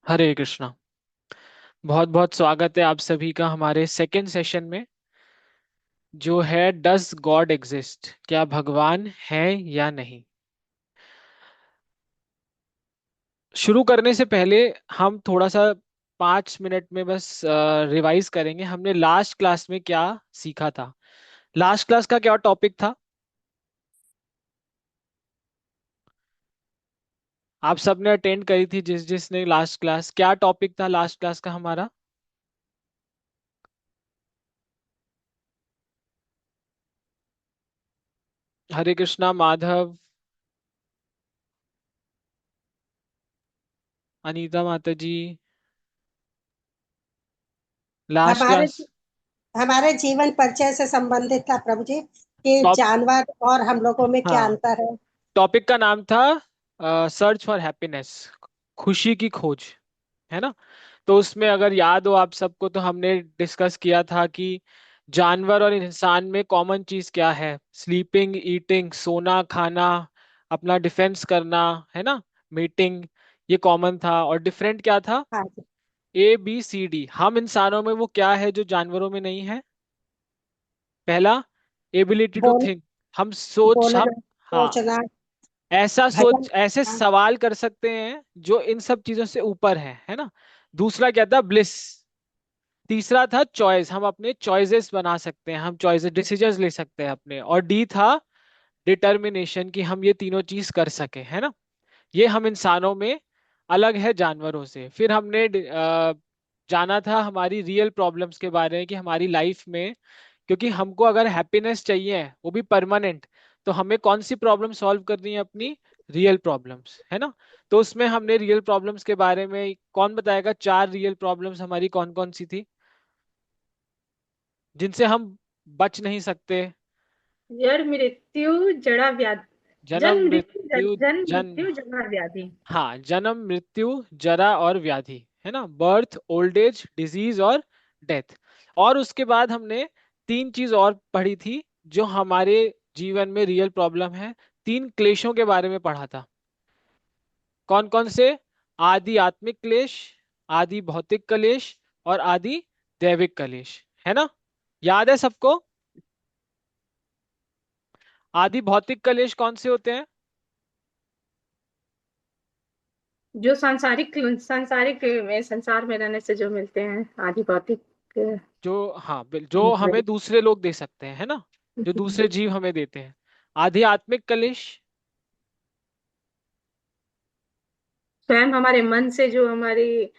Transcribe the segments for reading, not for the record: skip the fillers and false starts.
हरे कृष्णा। बहुत बहुत स्वागत है आप सभी का हमारे सेकेंड सेशन में, जो है डज गॉड एग्जिस्ट, क्या भगवान है या नहीं। शुरू करने से पहले हम थोड़ा सा 5 मिनट में बस रिवाइज करेंगे हमने लास्ट क्लास में क्या सीखा था। लास्ट क्लास का क्या टॉपिक था? आप सबने अटेंड करी थी, जिस जिसने लास्ट क्लास, क्या टॉपिक था लास्ट क्लास का हमारा? हरे कृष्णा माधव, अनीता माता जी। लास्ट हमारे क्लास हमारे जीवन परिचय से संबंधित था प्रभु जी कि टॉप जानवर और हम लोगों में क्या हाँ, अंतर है। टॉपिक का नाम था सर्च फॉर हैप्पीनेस, खुशी की खोज, है ना। तो उसमें अगर याद हो आप सबको, तो हमने डिस्कस किया था कि जानवर और इंसान में कॉमन चीज क्या है। स्लीपिंग, ईटिंग, सोना, खाना, अपना डिफेंस करना, है ना, मीटिंग, ये कॉमन था। और डिफरेंट क्या था? हाँ जी। ABCD। हम इंसानों में वो क्या है जो जानवरों में नहीं है? पहला, एबिलिटी टू बोल थिंक। हम सोच बोलना, हम हाँ, सोचना, ऐसा भजन सोच, ऐसे करना। सवाल कर सकते हैं जो इन सब चीजों से ऊपर है ना। दूसरा क्या था? ब्लिस। तीसरा था चॉइस, हम अपने चॉइसेस बना सकते हैं, हम चॉइसेस डिसीजंस ले सकते हैं अपने। और डी था डिटर्मिनेशन, कि हम ये तीनों चीज कर सके, है ना। ये हम इंसानों में अलग है जानवरों से। फिर हमने जाना था हमारी रियल प्रॉब्लम्स के बारे में, कि हमारी लाइफ में, क्योंकि हमको अगर हैप्पीनेस चाहिए, वो भी परमानेंट, तो हमें कौन सी प्रॉब्लम सॉल्व करनी है? अपनी रियल प्रॉब्लम्स, है ना। तो उसमें हमने रियल प्रॉब्लम्स के बारे में, कौन बताएगा चार रियल प्रॉब्लम्स हमारी कौन कौन सी थी, जिनसे हम बच नहीं सकते? जड़ मृत्यु जड़ा व्याधि। जन्म, मृत्यु, जन्म जन्म, मृत्यु जड़ा व्याधि। हाँ, जन्म, मृत्यु, जरा और व्याधि, है ना। बर्थ, ओल्ड एज, डिजीज और डेथ। और उसके बाद हमने तीन चीज और पढ़ी थी जो हमारे जीवन में रियल प्रॉब्लम है। तीन क्लेशों के बारे में पढ़ा था। कौन कौन से? आदि आत्मिक क्लेश, आदि भौतिक क्लेश, और आदि दैविक क्लेश, है ना। याद है सबको? आदि भौतिक क्लेश कौन से होते हैं? जो सांसारिक में संसार में रहने से जो मिलते हैं आदि भौतिक। जो, हाँ, जो हमें दूसरे लोग दे सकते हैं, है ना, जो दूसरे जीव हमें देते हैं। आध्यात्मिक कलेश। स्वयं हमारे मन से जो हमारी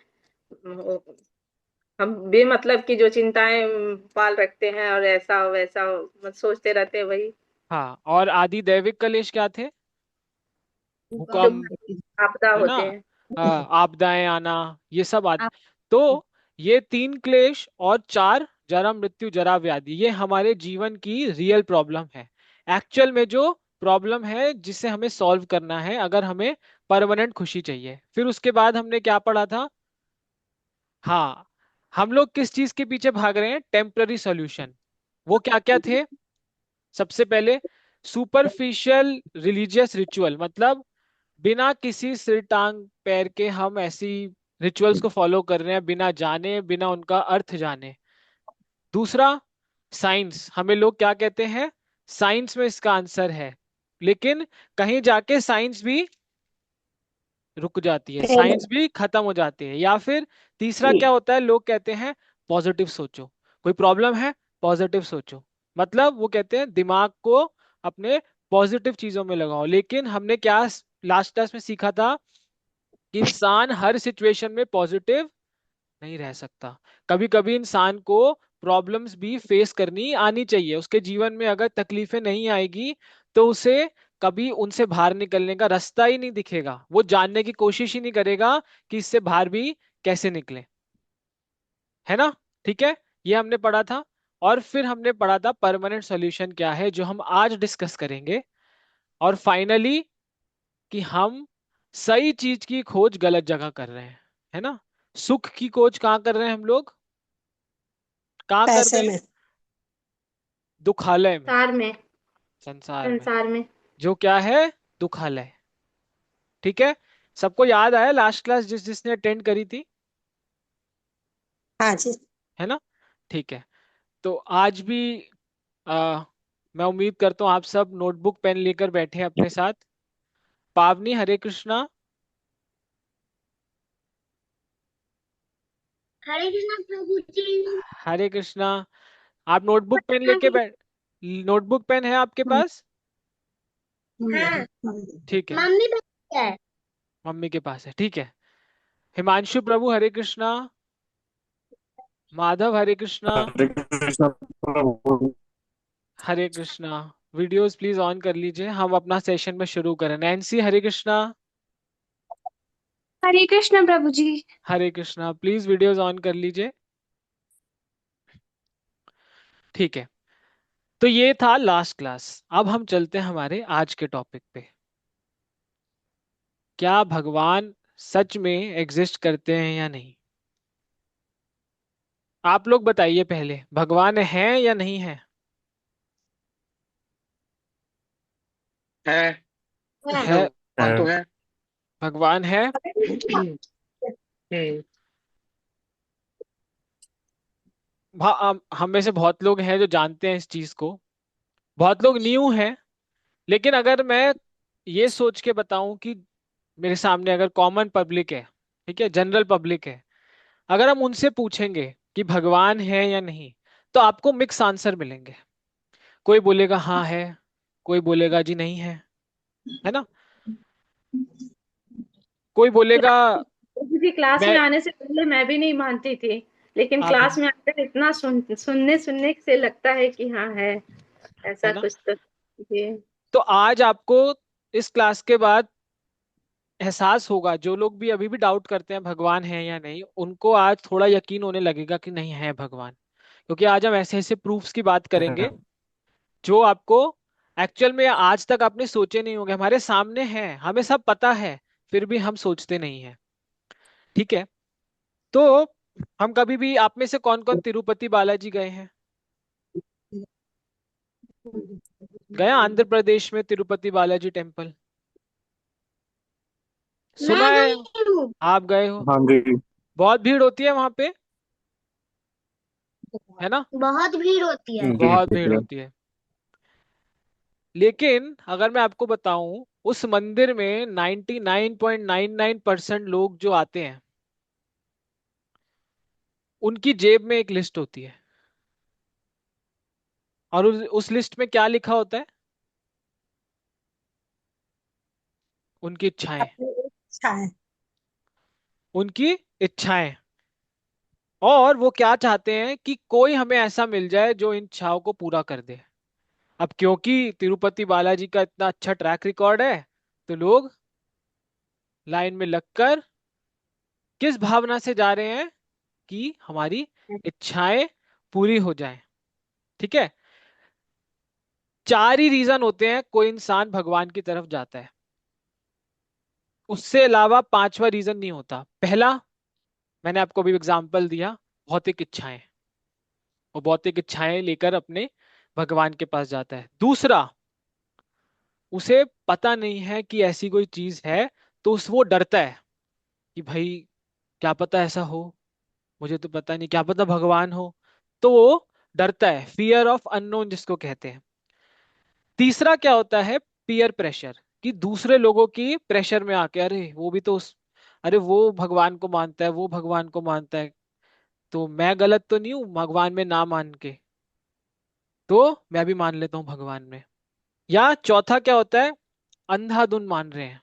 हम बेमतलब की जो चिंताएं पाल रखते हैं और ऐसा हो वैसा हो बस सोचते रहते हैं वही। हाँ, और आदि दैविक कलेश क्या थे? जो भूकंप, आपदा है ना, होते हैं। आपदाएं आना, ये सब आप तो ये तीन क्लेश और चार जन्म, मृत्यु, जरा, व्याधि, ये हमारे जीवन की रियल प्रॉब्लम है। एक्चुअल में जो प्रॉब्लम है जिसे हमें सॉल्व करना है, अगर हमें परमानेंट खुशी चाहिए। फिर उसके बाद हमने क्या पढ़ा था? हाँ, हम लोग किस चीज के पीछे भाग रहे हैं? Temporary solution. वो क्या क्या थे? सबसे पहले, सुपरफिशियल रिलीजियस रिचुअल, मतलब बिना किसी सिर टांग पैर के हम ऐसी रिचुअल्स को फॉलो कर रहे हैं, बिना जाने, बिना उनका अर्थ जाने। दूसरा, साइंस। हमें लोग क्या कहते हैं? साइंस में इसका आंसर है, लेकिन कहीं जाके साइंस भी रुक जाती है, फेल साइंस भी खत्म हो जाती है। या फिर तीसरा क्या होता है? लोग कहते हैं पॉजिटिव सोचो, कोई प्रॉब्लम है, पॉजिटिव सोचो। मतलब वो कहते हैं दिमाग को अपने पॉजिटिव चीजों में लगाओ। लेकिन हमने क्या लास्ट क्लास में सीखा था? कि इंसान हर सिचुएशन में पॉजिटिव नहीं रह सकता। कभी कभी इंसान को प्रॉब्लम्स भी फेस करनी आनी चाहिए। उसके जीवन में अगर तकलीफें नहीं आएगी, तो उसे कभी उनसे बाहर निकलने का रास्ता ही नहीं दिखेगा। वो जानने की कोशिश ही नहीं करेगा कि इससे बाहर भी कैसे निकले, है ना। ठीक है, ये हमने पढ़ा था। और फिर हमने पढ़ा था परमानेंट सॉल्यूशन क्या है, जो हम आज डिस्कस करेंगे। और फाइनली, कि हम सही चीज की खोज गलत जगह कर रहे हैं, है ना। सुख की खोज कहाँ कर रहे हैं हम लोग? कहाँ कर पैसे रहे हैं? में। दुखालय में, संसार में। संसार में, संसार में। जो क्या है? दुखालय। ठीक है। सबको याद आया लास्ट क्लास जिसने अटेंड करी थी? हाँ जी। है ना? ठीक है। तो आज भी आ, मैं उम्मीद करता हूँ आप सब नोटबुक पेन लेकर बैठे हैं अपने साथ। पावनी, हरे कृष्णा। हरे कृष्ण प्रभु जी। हरे कृष्णा। आप नोटबुक पेन लेके बैठ, नोटबुक पेन है आपके पास? हाँ, ठीक है, मम्मी बैठी है। मम्मी के पास है, ठीक है। Himanshu Prabhu, Hare Krishna. Madhav, Hare Krishna. Hare Krishna Prabhu. Hare Krishna. Videos please on कर लीजिए, हम अपना सेशन में शुरू करें। Nancy, Hare Krishna. Hare Krishna Prabhu ji. Hare Krishna. Please videos on कर लीजिए। ठीक है। तो ये था लास्ट क्लास। अब हम चलते हैं हमारे आज के टॉपिक पे। क्या भगवान सच में एग्जिस्ट करते हैं या नहीं? आप लोग बताइए पहले, भगवान है या नहीं है? है। है। भगवान तो है। भगवान है। हम्म। हम में से बहुत लोग हैं जो जानते हैं इस चीज को, बहुत लोग न्यू हैं। लेकिन अगर मैं ये सोच के बताऊं कि मेरे सामने अगर कॉमन पब्लिक है, ठीक है, जनरल पब्लिक है, अगर हम उनसे पूछेंगे कि भगवान है या नहीं, तो आपको मिक्स आंसर मिलेंगे। कोई बोलेगा हाँ है, कोई बोलेगा जी नहीं है ना? कोई बोलेगा जी क्लास में मैं। आने से पहले मैं भी नहीं मानती थी, लेकिन आप क्लास में आकर इतना सुनने सुनने से लगता है कि हाँ है, है ऐसा ना? कुछ तो। जी। तो आज आपको इस क्लास के बाद एहसास होगा, जो लोग भी अभी भी डाउट करते हैं भगवान है या नहीं, उनको आज थोड़ा यकीन होने लगेगा कि नहीं है भगवान। क्योंकि आज हम ऐसे ऐसे प्रूफ्स की बात करेंगे जो आपको एक्चुअल में आज तक आपने सोचे नहीं होंगे। हमारे सामने हैं, हमें सब पता है, फिर भी हम सोचते नहीं है। ठीक है। तो हम कभी भी, आप में से कौन कौन तिरुपति बालाजी गए हैं? गया आंध्र प्रदेश में तिरुपति बालाजी टेम्पल? सुना मैं है? गई हूँ। आप गए हो? हाँ जी। बहुत भीड़ होती है वहां पे, है ना? बहुत भीड़ होती है। जी बहुत भीड़ जी। होती है। लेकिन अगर मैं आपको बताऊं, उस मंदिर में 99.99% लोग जो आते हैं, उनकी जेब में एक लिस्ट होती है। और उस लिस्ट में क्या लिखा होता है? उनकी इच्छाएं। अपनी इच्छा है। उनकी इच्छाएं। और वो क्या चाहते हैं कि कोई हमें ऐसा मिल जाए जो इन इच्छाओं को पूरा कर दे। अब क्योंकि तिरुपति बालाजी का इतना अच्छा ट्रैक रिकॉर्ड है, तो लोग लाइन में लगकर किस भावना से जा रहे हैं कि हमारी इच्छाएं पूरी हो जाएं। ठीक है। चार ही रीजन होते हैं कोई इंसान भगवान की तरफ जाता है, उससे अलावा पांचवा रीजन नहीं होता। पहला, मैंने आपको अभी एग्जांपल दिया, भौतिक इच्छाएं। वो भौतिक इच्छाएं लेकर अपने भगवान के पास जाता है। दूसरा, उसे पता नहीं है कि ऐसी कोई चीज है, तो उस वो डरता है कि भाई क्या पता ऐसा हो, मुझे तो पता नहीं, क्या पता भगवान हो। तो वो डरता है, फियर ऑफ अननोन जिसको कहते हैं। तीसरा क्या होता है? पीयर प्रेशर, कि दूसरे लोगों की प्रेशर में आके, अरे वो भी तो अरे वो भगवान को मानता है, वो भगवान को मानता है, तो मैं गलत तो नहीं हूं भगवान में ना मान के, तो मैं भी मान लेता हूँ भगवान में। या चौथा क्या होता है? अंधाधुन मान रहे हैं,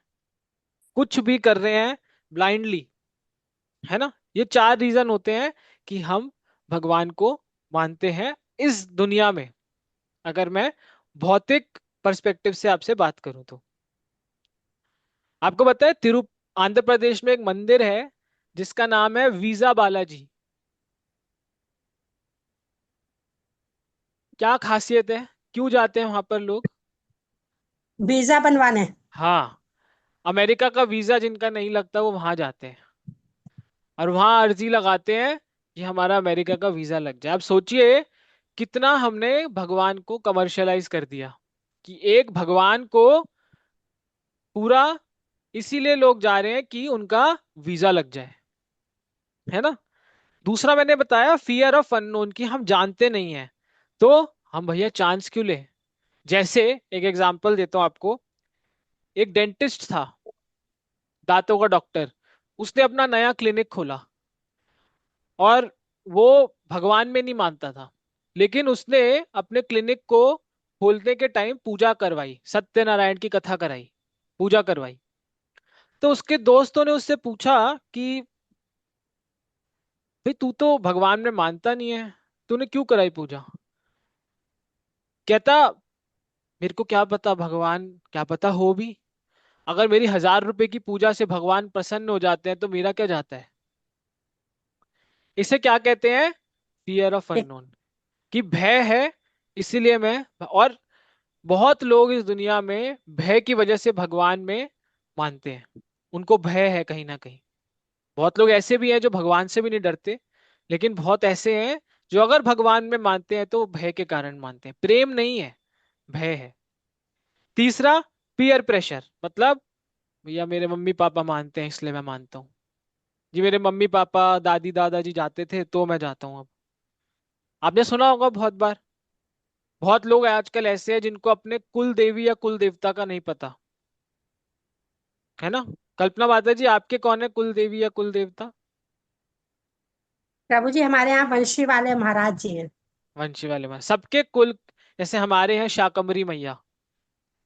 कुछ भी कर रहे हैं ब्लाइंडली, है ना? ये चार रीजन होते हैं कि हम भगवान को मानते हैं इस दुनिया में। अगर मैं भौतिक पर्सपेक्टिव से आपसे बात करूं तो आपको पता है आंध्र प्रदेश में एक मंदिर है जिसका नाम है वीजा बालाजी। क्या खासियत है, क्यों जाते हैं वहां पर लोग? वीजा बनवाने। हाँ, अमेरिका का वीजा जिनका नहीं लगता वो वहां जाते हैं और वहां अर्जी लगाते हैं कि हमारा अमेरिका का वीजा लग जाए। अब सोचिए कितना हमने भगवान को कमर्शलाइज कर दिया, कि एक भगवान को पूरा इसीलिए लोग जा रहे हैं कि उनका वीजा लग जाए, है ना। दूसरा मैंने बताया फियर ऑफ अननोन, कि हम जानते नहीं है, तो हम भैया चांस क्यों ले। जैसे एक एग्जांपल देता हूं आपको। एक डेंटिस्ट था, दांतों का डॉक्टर, उसने अपना नया क्लिनिक खोला, और वो भगवान में नहीं मानता था, लेकिन उसने अपने क्लिनिक को खोलने के टाइम पूजा करवाई, सत्यनारायण की कथा कराई, पूजा करवाई। तो उसके दोस्तों ने उससे पूछा कि भाई तू तो भगवान में मानता नहीं है, तूने क्यों कराई पूजा। कहता मेरे को क्या पता, भगवान क्या पता हो भी, अगर मेरी 1,000 रुपए की पूजा से भगवान प्रसन्न हो जाते हैं तो मेरा क्या जाता है। इसे क्या कहते हैं, फियर ऑफ एक अननोन, कि भय है, इसीलिए मैं। और बहुत लोग इस दुनिया में भय की वजह से भगवान में मानते हैं, उनको भय है कहीं ना कहीं। बहुत लोग ऐसे भी हैं जो भगवान से भी नहीं डरते, लेकिन बहुत ऐसे हैं जो अगर भगवान में मानते हैं तो भय के कारण मानते हैं, प्रेम नहीं है, भय है। तीसरा, पीयर प्रेशर, मतलब भैया मेरे मम्मी पापा मानते हैं इसलिए मैं मानता हूँ, जी मेरे मम्मी पापा दादी दादाजी जाते थे तो मैं जाता हूँ अब। आपने सुना होगा बहुत बार। बहुत लोग आजकल ऐसे हैं जिनको अपने कुल देवी या कुल देवता का नहीं पता, है ना। कल्पना माता जी, आपके कौन है कुल देवी या कुल देवता। प्रभु जी, हमारे यहाँ वंशी वाले महाराज जी हैं। वंशी वाले में सबके कुल, जैसे हमारे हैं शाकंभरी मैया,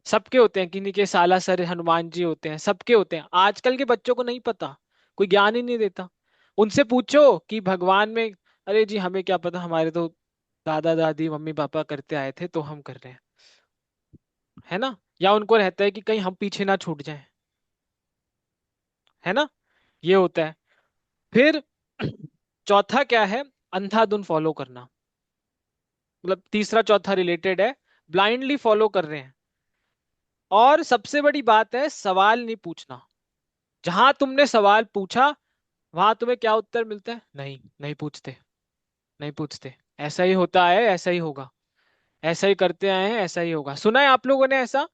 सबके होते हैं, किन्हीं के सालासर हनुमान जी होते हैं, सबके होते हैं। आजकल के बच्चों को नहीं पता, कोई ज्ञान ही नहीं देता। उनसे पूछो कि भगवान में, अरे जी हमें क्या पता, हमारे तो दादा दादी मम्मी पापा करते आए थे तो हम कर रहे हैं, है ना। या उनको रहता है कि कहीं हम पीछे ना छूट जाएं, है ना, ये होता है। फिर चौथा क्या है, अंधाधुन फॉलो करना, मतलब तीसरा चौथा रिलेटेड है, ब्लाइंडली फॉलो कर रहे हैं। और सबसे बड़ी बात है सवाल नहीं पूछना। जहां तुमने सवाल पूछा वहां तुम्हें क्या उत्तर मिलता है, नहीं नहीं पूछते, नहीं पूछते, ऐसा ही होता है, ऐसा ही होगा, ऐसा ही करते आए हैं, ऐसा ही होगा। सुना है आप लोगों ने ऐसा।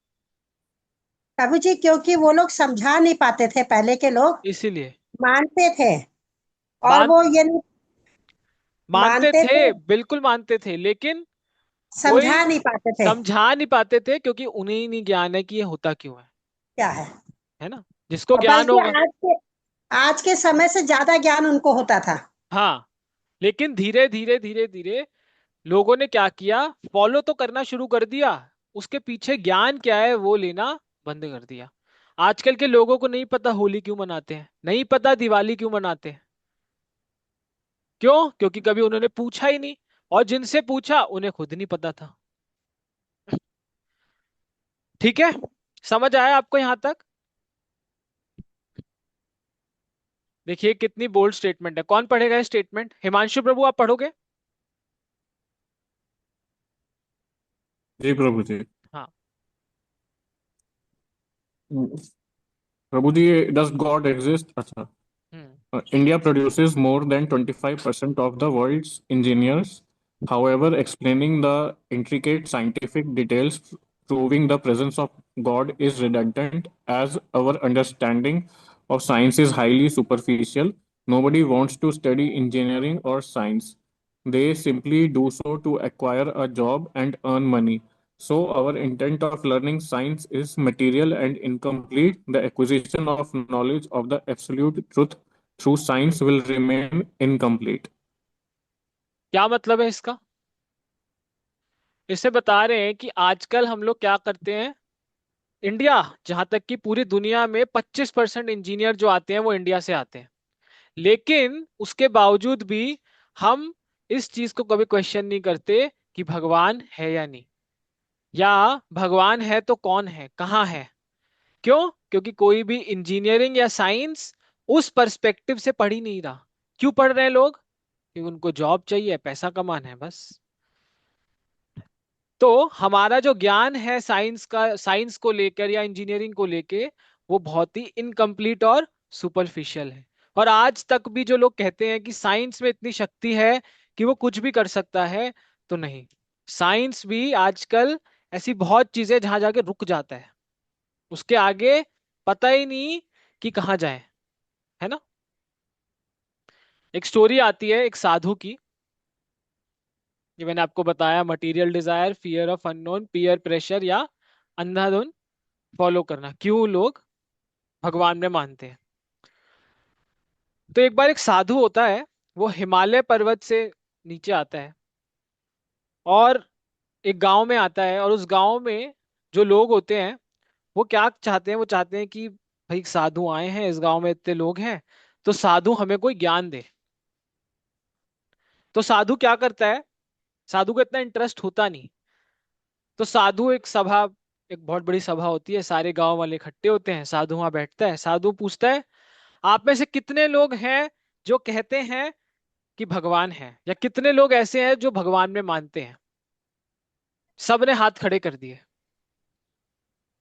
प्रभु जी, क्योंकि वो लोग समझा नहीं पाते थे, पहले के लोग इसीलिए मानते थे, और मान वो ये नहीं मानते मानते थे, थे, बिल्कुल मानते थे, लेकिन कोई समझा नहीं पाते थे समझा नहीं पाते थे, क्योंकि उन्हें ही नहीं ज्ञान है कि ये होता क्यों क्या है। है ना। जिसको और ज्ञान बल्कि होगा, आज के समय से ज्यादा ज्ञान उनको होता था। हाँ। लेकिन धीरे धीरे धीरे धीरे लोगों ने क्या किया, फॉलो तो करना शुरू कर दिया, उसके पीछे ज्ञान क्या है वो लेना बंद कर दिया। आजकल के लोगों को नहीं पता होली क्यों मनाते हैं, नहीं पता दिवाली क्यों मनाते हैं। क्यों, क्योंकि कभी उन्होंने पूछा ही नहीं, और जिनसे पूछा उन्हें खुद नहीं पता था। ठीक है, समझ आया आपको यहां तक। देखिए कितनी बोल्ड स्टेटमेंट है। कौन पढ़ेगा ये स्टेटमेंट, हिमांशु प्रभु आप पढ़ोगे। जी प्रभु जी। हाँ। प्रभु जी, डज गॉड एग्जिस्ट? अच्छा। हम्म। India produces more than 25% of the world's engineers. However, explaining the intricate scientific details proving the presence of God is redundant, as our understanding of science is highly superficial. Nobody wants to study engineering or science. They simply do so to acquire a job and earn money. So, our intent of learning science is material and incomplete. The acquisition of knowledge of the absolute truth through science will remain incomplete. क्या मतलब है इसका। इससे बता रहे हैं कि आजकल हम लोग क्या करते हैं, इंडिया, जहां तक कि पूरी दुनिया में 25% इंजीनियर जो आते हैं वो इंडिया से आते हैं, लेकिन उसके बावजूद भी हम इस चीज को कभी क्वेश्चन नहीं करते कि भगवान है या नहीं, या भगवान है तो कौन है, कहाँ है। क्यों, क्योंकि कोई भी इंजीनियरिंग या साइंस उस पर्सपेक्टिव से पढ़ ही नहीं रहा। क्यों पढ़ रहे हैं लोग, क्योंकि उनको जॉब चाहिए, पैसा कमाना है बस। तो हमारा जो ज्ञान है साइंस का, साइंस को लेकर या इंजीनियरिंग को लेकर, वो बहुत ही इनकम्प्लीट और सुपरफिशियल है। और आज तक भी जो लोग कहते हैं कि साइंस में इतनी शक्ति है कि वो कुछ भी कर सकता है, तो नहीं। साइंस भी आजकल ऐसी बहुत चीजें जहां जाके रुक जाता है, उसके आगे पता ही नहीं कि कहाँ जाए, है ना। एक स्टोरी आती है एक साधु की, ये मैंने आपको बताया, material desire, fear of unknown, peer pressure या अंधाधुन फॉलो करना, क्यों लोग भगवान में मानते हैं। तो एक बार एक साधु होता है, वो हिमालय पर्वत से नीचे आता है और एक गांव में आता है, और उस गांव में जो लोग होते हैं वो क्या चाहते हैं, वो चाहते हैं कि भाई साधु आए हैं, इस गांव में इतने लोग हैं, तो साधु हमें कोई ज्ञान दे। तो साधु क्या करता है, साधु को इतना इंटरेस्ट होता नहीं। तो साधु एक सभा, एक बहुत बड़ी सभा होती है, सारे गांव वाले इकट्ठे होते हैं, साधु वहां बैठता है, साधु पूछता है आप में से कितने लोग हैं जो कहते हैं कि भगवान है, या कितने लोग ऐसे हैं जो भगवान में मानते हैं। सबने हाथ खड़े कर दिए।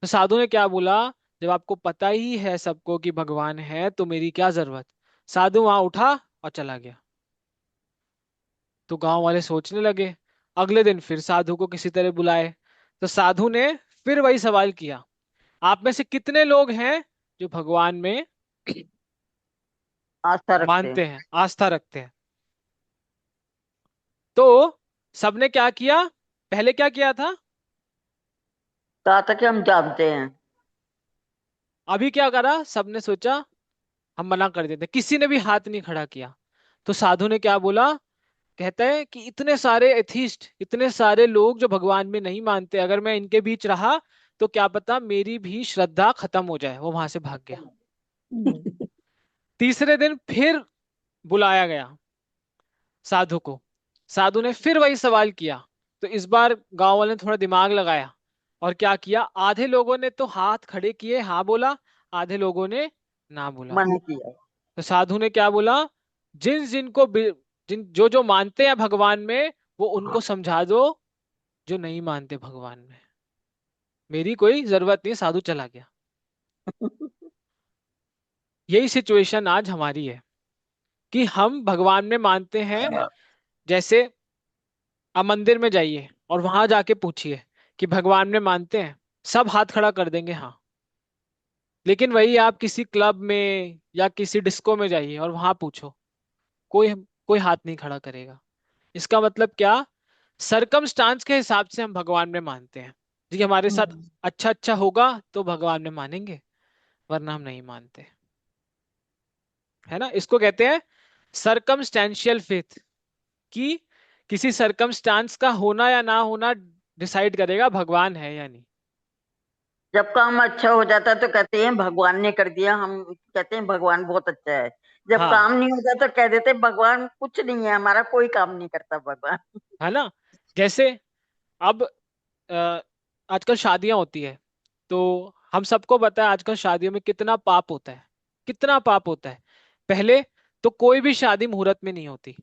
तो साधु ने क्या बोला, जब आपको पता ही है सबको कि भगवान है तो मेरी क्या जरूरत। साधु वहां उठा और चला गया। तो गांव वाले सोचने लगे, अगले दिन फिर साधु को किसी तरह बुलाए। तो साधु ने फिर वही सवाल किया, आप में से कितने लोग हैं जो भगवान में आस्था रखते हैं। मानते हैं, आस्था रखते हैं। तो सबने क्या किया, पहले क्या किया था, कहा था कि हम जानते हैं। अभी क्या करा, सबने सोचा हम मना कर देते, किसी ने भी हाथ नहीं खड़ा किया। तो साधु ने क्या बोला, कहता है कि इतने सारे एथिस्ट, इतने सारे लोग जो भगवान में नहीं मानते, अगर मैं इनके बीच रहा तो क्या पता मेरी भी श्रद्धा खत्म हो जाए। वो वहां से भाग गया। तीसरे दिन फिर बुलाया गया साधु को। साधु ने फिर वही सवाल किया। तो इस बार गांव वाले ने थोड़ा दिमाग लगाया और क्या किया, आधे लोगों ने तो हाथ खड़े किए, हाँ बोला, आधे लोगों ने ना बोला। मना किया। तो साधु ने क्या बोला, जिन जिनको जिन जो जो मानते हैं भगवान में, वो उनको समझा दो जो नहीं मानते भगवान में, मेरी कोई जरूरत नहीं। साधु चला गया। यही सिचुएशन आज हमारी है कि हम भगवान में मानते हैं। जैसे आप मंदिर में जाइए और वहां जाके पूछिए कि भगवान में मानते हैं, सब हाथ खड़ा कर देंगे हाँ। लेकिन वही आप किसी क्लब में या किसी डिस्को में जाइए और वहां पूछो, कोई कोई हाथ नहीं खड़ा करेगा। इसका मतलब क्या, सरकमस्टांस के हिसाब से हम भगवान में मानते हैं। जी हमारे साथ अच्छा अच्छा होगा तो भगवान में मानेंगे, वरना हम नहीं मानते, है ना। इसको कहते हैं सरकमस्टेंशियल फेथ, कि किसी सरकमस्टांस का होना या ना होना डिसाइड करेगा भगवान है या नहीं। जब काम अच्छा हो जाता है तो कहते हैं भगवान ने कर दिया, हम कहते हैं भगवान बहुत अच्छा है। जब हाँ, काम नहीं होता तो कह देते हैं भगवान कुछ नहीं है, हमारा कोई काम नहीं करता भगवान। है ना। जैसे अब अ, आजकल शादियां होती है, तो हम सबको पता है आजकल शादियों में कितना पाप होता है, कितना पाप होता है। पहले तो कोई भी शादी मुहूर्त में नहीं होती,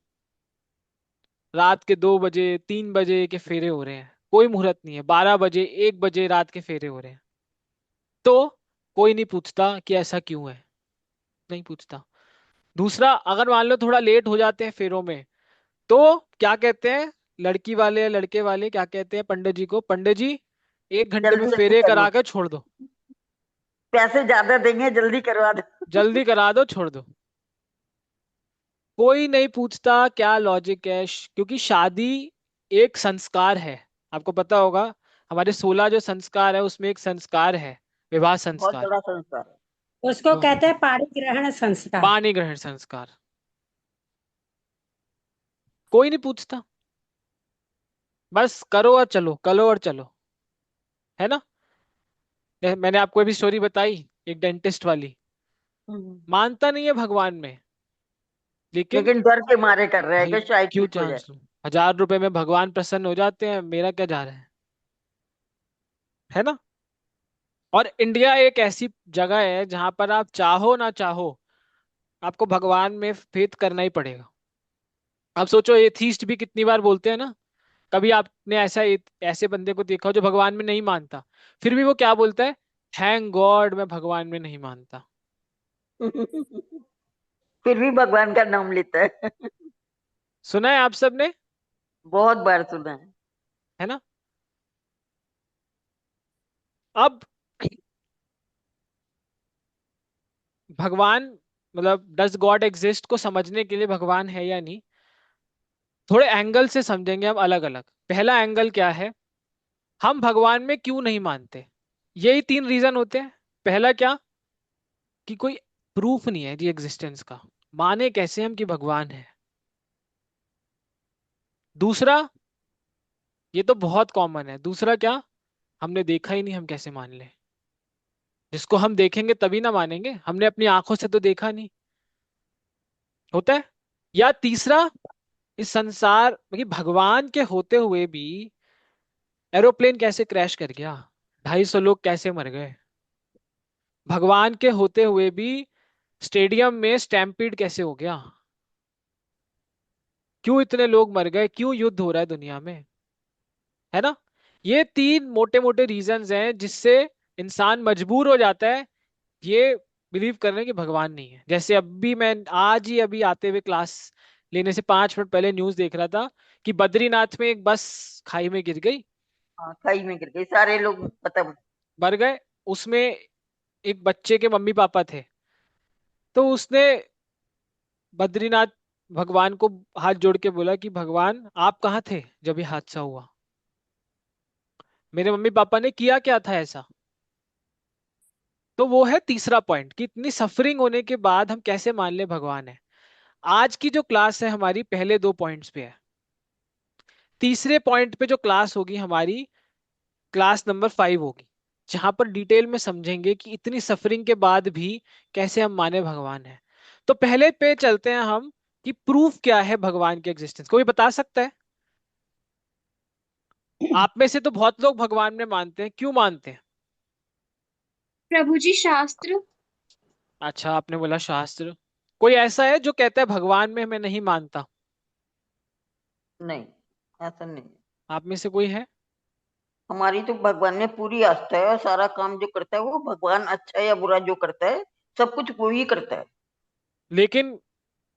रात के 2 बजे 3 बजे के फेरे हो रहे हैं, कोई मुहूर्त नहीं है, 12 बजे 1 बजे रात के फेरे हो रहे हैं। तो कोई नहीं पूछता कि ऐसा क्यों है, नहीं पूछता। दूसरा, अगर मान लो थोड़ा लेट हो जाते हैं फेरों में, तो क्या कहते हैं लड़की वाले या लड़के वाले, क्या कहते हैं पंडित जी को, पंडित जी 1 घंटे में जल्दी जल्दी फेरे करो, करा के छोड़ दो, पैसे ज्यादा देंगे, जल्दी करवा दो। जल्दी करा दो छोड़ दो। कोई नहीं पूछता क्या लॉजिक है, क्योंकि शादी एक संस्कार है। आपको पता होगा हमारे 16 जो संस्कार है उसमें एक संस्कार है, विवाह बहुत संस्कार। बड़ा संस्कार है। उसको तो कहते हैं पाणी ग्रहण संस्कार। पाणी ग्रहण संस्कार, कोई नहीं पूछता, बस करो और चलो, करो और चलो, है ना। मैंने आपको अभी स्टोरी बताई एक डेंटिस्ट वाली, हम्म। मानता नहीं है भगवान में, लेकिन लेकिन डर के मारे कर रहे हैं भाई कि शायद क्यों ठीक हो जाए। चांस लूं, 1000 रुपए में भगवान प्रसन्न हो जाते हैं, मेरा क्या जा रहा है ना। और इंडिया एक ऐसी जगह है जहां पर आप चाहो ना चाहो आपको भगवान में फेथ करना ही पड़ेगा। आप सोचो एथीस्ट भी कितनी बार बोलते हैं ना। कभी आपने ऐसे बंदे को देखा हो जो भगवान में नहीं मानता, फिर भी वो क्या बोलता है, थैंक गॉड मैं भगवान में नहीं मानता। फिर भी भगवान का नाम लेता है। सुना है आप सबने, बहुत बार सुना है। है ना। अब भगवान मतलब डज गॉड एग्जिस्ट को समझने के लिए भगवान है या नहीं, थोड़े एंगल से समझेंगे हम अलग अलग। पहला एंगल क्या है, हम भगवान में क्यों नहीं मानते? यही तीन रीजन होते हैं। पहला क्या, कि कोई प्रूफ नहीं है जी एग्जिस्टेंस का, माने कैसे हम कि भगवान है। दूसरा, ये तो बहुत कॉमन है, दूसरा क्या, हमने देखा ही नहीं, हम कैसे मान लें? जिसको हम देखेंगे तभी ना मानेंगे, हमने अपनी आंखों से तो देखा नहीं, होता है। या तीसरा, इस संसार कि भगवान के होते हुए भी एरोप्लेन कैसे क्रैश कर गया, 250 लोग कैसे मर गए, भगवान के होते हुए भी स्टेडियम में स्टैम्पीड कैसे हो गया, क्यों इतने लोग मर गए, क्यों युद्ध हो रहा है दुनिया में, है ना? ये तीन मोटे मोटे रीजंस हैं जिससे इंसान मजबूर हो जाता है ये बिलीव करने कि भगवान नहीं है। जैसे अभी मैं आज ही अभी आते हुए क्लास लेने से 5 मिनट पहले न्यूज देख रहा था कि बद्रीनाथ में एक बस खाई में गिर गई, हाँ, खाई में गिर गई, सारे लोग खत्म। मर गए। उसमें एक बच्चे के मम्मी पापा थे, तो उसने बद्रीनाथ भगवान को हाथ जोड़ के बोला कि भगवान आप कहाँ थे जब ये हादसा हुआ, मेरे मम्मी पापा ने किया क्या था ऐसा। तो वो है तीसरा पॉइंट कि इतनी सफरिंग होने के बाद हम कैसे मान ले भगवान है। आज की जो क्लास है हमारी पहले दो पॉइंट्स पे है। तीसरे पॉइंट पे जो क्लास होगी हमारी, क्लास नंबर 5 होगी, जहां पर डिटेल में समझेंगे कि इतनी सफरिंग के बाद भी कैसे हम माने भगवान है। तो पहले पे चलते हैं हम कि प्रूफ क्या है भगवान के एग्जिस्टेंस, कोई बता सकता है? आप में से तो बहुत लोग भगवान में मानते हैं, क्यों मानते हैं? प्रभु जी शास्त्र। अच्छा, आपने बोला शास्त्र। कोई ऐसा है जो कहता है भगवान में मैं नहीं मानता? नहीं, ऐसा नहीं। आप में से कोई है? हमारी तो भगवान में पूरी आस्था है, और सारा काम जो करता है वो भगवान, अच्छा या बुरा जो करता है सब कुछ वो ही करता है। लेकिन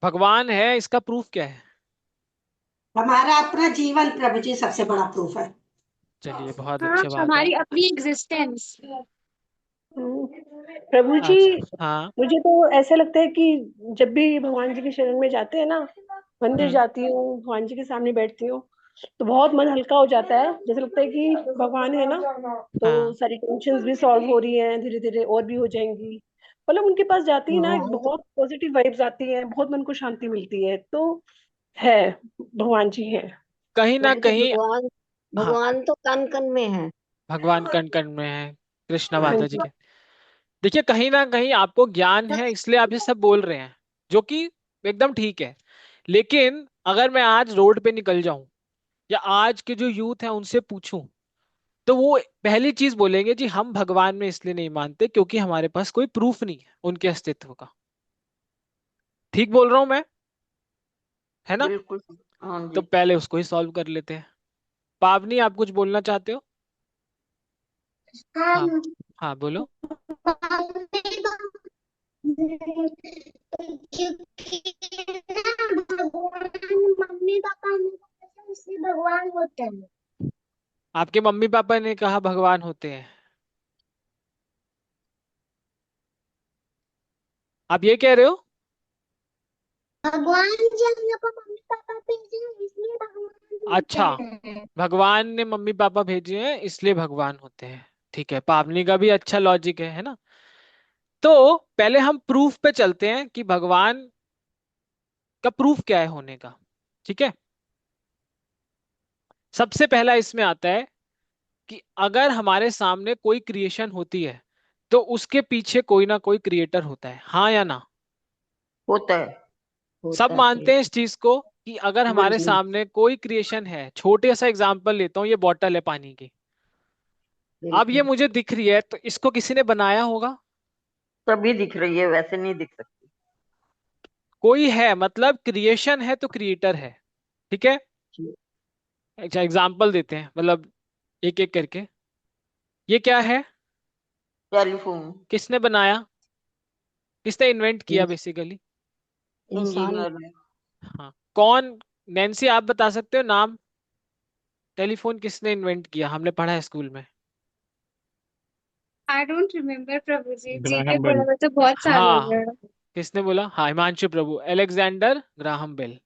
भगवान है इसका प्रूफ क्या है? हमारा अपना जीवन प्रभु जी सबसे बड़ा प्रूफ है। चलिए, बहुत हाँ, अच्छी बात है। हमारी अपनी एग्जिस्टेंस। प्रभु जी, अच्छा, हाँ। मुझे तो ऐसा लगता है कि जब भी भगवान जी के शरण में जाते हैं ना, मंदिर हम्म। जाती हूँ, भगवान जी के सामने बैठती हूँ, तो बहुत मन हल्का हो जाता है। जैसे लगता है कि भगवान है ना, तो हाँ, सारी टेंशन्स भी सॉल्व हो रही हैं, धीरे धीरे और भी हो जाएंगी। मतलब उनके पास जाती है ना, एक बहुत पॉजिटिव वाइब्स आती हैं, बहुत मन को शांति मिलती है। तो है, भगवान जी है। कहीं ना प्रभु जी, कहीं। भगवान हाँ, भगवान तो कण कण में है। भगवान कण कण में है, कृष्णा हाँ माता जी जी। के। देखिए, कहीं ना कहीं आपको ज्ञान है इसलिए आप ये सब बोल रहे हैं, जो कि एकदम ठीक है। लेकिन अगर मैं आज रोड पे निकल जाऊं या आज के जो यूथ है उनसे पूछूं, तो वो पहली चीज बोलेंगे जी हम भगवान में इसलिए नहीं मानते क्योंकि हमारे पास कोई प्रूफ नहीं है उनके अस्तित्व का। ठीक बोल रहा हूं मैं, है ना? बिल्कुल। हाँ तो जी। पहले उसको ही सॉल्व कर लेते हैं। पावनी, आप कुछ बोलना चाहते हो? हाँ, हम हाँ बोलो। क्योंकि ना भगवान मम्मी पापा हमें इसलिए भगवान होते हैं। आपके मम्मी पापा ने कहा भगवान होते हैं, आप ये कह रहे हो? भगवान जी हम लोग को मम्मी पापा भेजे हैं, इसलिए भगवान होते अच्छा, हैं। भगवान ने मम्मी पापा भेजे हैं इसलिए भगवान होते हैं। ठीक है, पावनी का भी अच्छा लॉजिक है ना? तो पहले हम प्रूफ पे चलते हैं कि भगवान का प्रूफ क्या है होने का। ठीक है, सबसे पहला इसमें आता है कि अगर हमारे सामने कोई क्रिएशन होती है तो उसके पीछे कोई ना कोई क्रिएटर होता है, हाँ या ना? होता है। सब होता है। मानते हैं इस चीज को कि अगर हमारे बिल्कुल। सामने कोई क्रिएशन है, छोटे सा एग्जांपल लेता हूँ, ये बॉटल है पानी की, अब ये बिल्कुल। मुझे दिख रही है तो इसको किसी ने बनाया होगा। तभी दिख रही है, वैसे नहीं दिख सकती। कोई है, मतलब क्रिएशन है तो क्रिएटर है। ठीक है, जी। अच्छा एग्जांपल देते हैं, मतलब एक एक करके। ये क्या है, टेलीफोन। किसने बनाया, किसने इन्वेंट किया इन- बेसिकली? इंसान ने। इंजीनियर ने। हाँ, कौन? नैन्सी, आप बता सकते हो नाम? टेलीफोन किसने इन्वेंट किया, हमने पढ़ा है स्कूल में। I don't remember Prabhu ji, जीके ग्राहम पढ़े बेल। हुए तो बहुत साल हो हाँ, गए। किसने बोला? हाँ, Himanshu Prabhu, Alexander Graham Bell.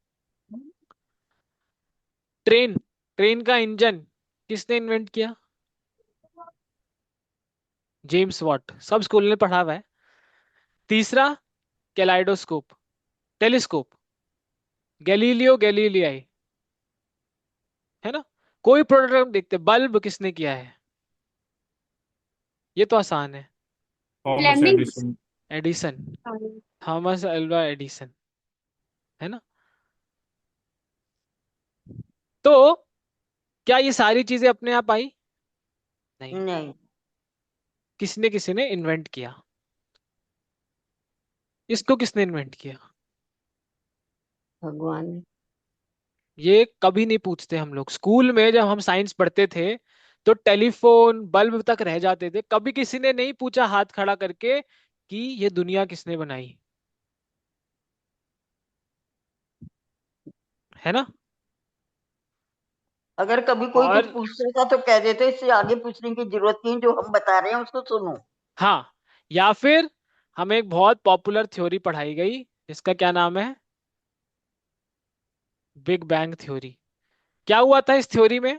Train, train का इंजन किसने इन्वेंट किया? जेम्स वॉट, सब स्कूल में पढ़ा हुआ है। तीसरा, कैलाइडोस्कोप, टेलीस्कोप, गैलीलियो गैलीलियाई, है ना? कोई प्रोडक्ट देखते, बल्ब किसने किया है? ये तो आसान है। Thomas Fleming's. Edison. Edison, Thomas Alva Edison, है ना? तो क्या ये सारी चीजें अपने आप आई? नहीं, नहीं। किसी किसी ने इन्वेंट किया। इसको किसने इन्वेंट किया? भगवान ने। ये कभी नहीं पूछते हम लोग स्कूल में, जब हम साइंस पढ़ते थे तो टेलीफोन बल्ब तक रह जाते थे, कभी किसी ने नहीं पूछा हाथ खड़ा करके कि ये दुनिया किसने बनाई, है ना? अगर कभी कोई कुछ और पूछता था तो कह देते इससे आगे पूछने की जरूरत नहीं, जो हम बता रहे हैं उसको सुनो। हाँ, या फिर हमें एक बहुत पॉपुलर थ्योरी पढ़ाई गई जिसका क्या नाम है? Big bang theory. क्या हुआ था इस थ्योरी में?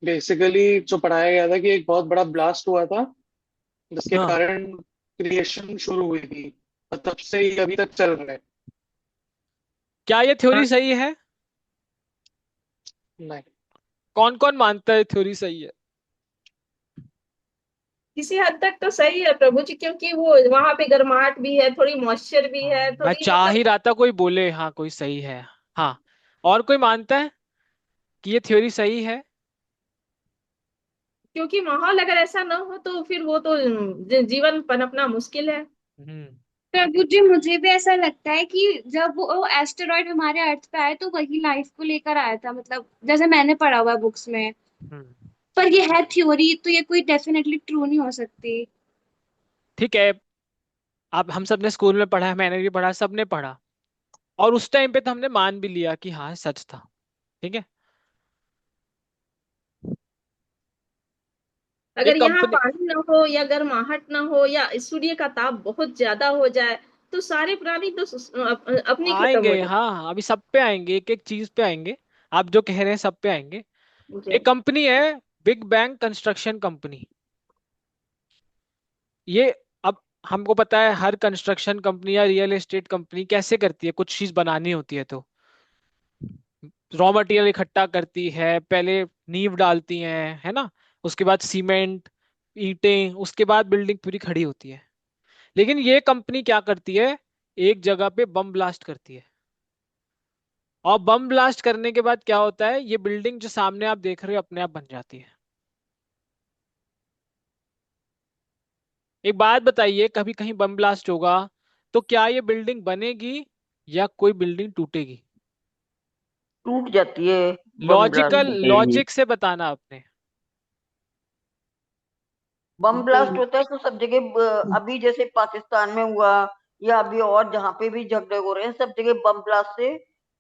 बेसिकली जो पढ़ाया गया था कि एक बहुत बड़ा ब्लास्ट हुआ था जिसके हाँ, कारण क्रिएशन शुरू हुई थी, और तब से ये अभी तक चल रहा है। क्या ये थ्योरी सही है? नहीं। कौन कौन मानता है थ्योरी सही है? किसी हद तक तो सही है प्रभु जी, क्योंकि वो वहां पे गर्माहट भी है, थोड़ी मॉइस्चर भी है, मैं थोड़ी चाह मतलब। ही रहा था कोई बोले हाँ कोई सही है। हाँ, और कोई मानता है कि ये थ्योरी सही है? क्योंकि माहौल अगर ऐसा ना हो तो फिर वो तो जीवन पनपना मुश्किल है। हम्म। प्रभु जी, मुझे भी ऐसा लगता है कि जब वो एस्टेरॉइड हमारे अर्थ पे आए तो वही लाइफ को लेकर आया था, मतलब जैसे मैंने पढ़ा हुआ है बुक्स में। हम्म। पर ये है थ्योरी, तो ये कोई डेफिनेटली ट्रू नहीं हो सकती। ठीक है, अब हम सब ने स्कूल में पढ़ा है, मैंने भी पढ़ा, सबने पढ़ा, और उस टाइम पे तो हमने मान भी लिया कि हाँ सच था। ठीक है। अगर एक यहाँ कंपनी, पानी ना हो या गर्माहट ना हो या सूर्य का ताप बहुत ज्यादा हो जाए तो सारे प्राणी तो अपनी खत्म हो आएंगे, हाँ हाँ, अभी सब पे आएंगे, एक एक चीज पे आएंगे। आप जो कह रहे हैं सब पे आएंगे। जाए। एक कंपनी है, बिग बैंग कंस्ट्रक्शन कंपनी। ये, अब हमको पता है हर कंस्ट्रक्शन कंपनी या रियल एस्टेट कंपनी कैसे करती है, कुछ चीज बनानी होती है तो रॉ मटेरियल इकट्ठा करती है, पहले नींव डालती है ना? उसके बाद सीमेंट, ईंटें, उसके बाद बिल्डिंग पूरी खड़ी होती है। लेकिन ये कंपनी क्या करती है? एक जगह पे बम ब्लास्ट करती है, और बम ब्लास्ट करने के बाद क्या होता है? ये बिल्डिंग जो सामने आप देख रहे हो अपने आप बन जाती है। एक बात बताइए, कभी कहीं बम ब्लास्ट होगा तो क्या ये बिल्डिंग बनेगी या कोई बिल्डिंग टूटेगी? टूट जाती है बम ब्लास्ट लॉजिकल, से। टूटेगी। लॉजिक से बताना आपने। बम ब्लास्ट होता है तो सब जगह अभी जैसे पाकिस्तान में हुआ या अभी और जहाँ पे भी झगड़े हो रहे हैं सब जगह बम ब्लास्ट से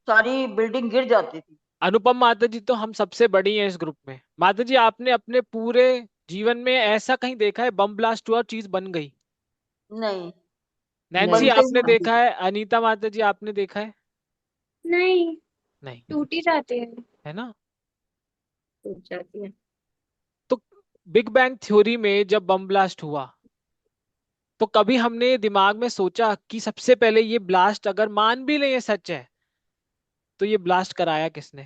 सारी बिल्डिंग गिर जाती थी। अनुपम माता जी तो हम सबसे बड़ी हैं इस ग्रुप में। माता जी, आपने अपने पूरे जीवन में ऐसा कहीं देखा है बम ब्लास्ट हुआ और चीज बन गई? नहीं, नैन्सी, बनते ही आपने नहीं। देखा है? अनीता माता जी, आपने देखा है? नहीं, नहीं, टूट ही जाते हैं। है ना? टूट जाती है। तो बिग बैंग थ्योरी में जब बम ब्लास्ट हुआ तो कभी हमने दिमाग में सोचा कि सबसे पहले ये ब्लास्ट, अगर मान भी ले ये सच है, तो ये ब्लास्ट कराया किसने?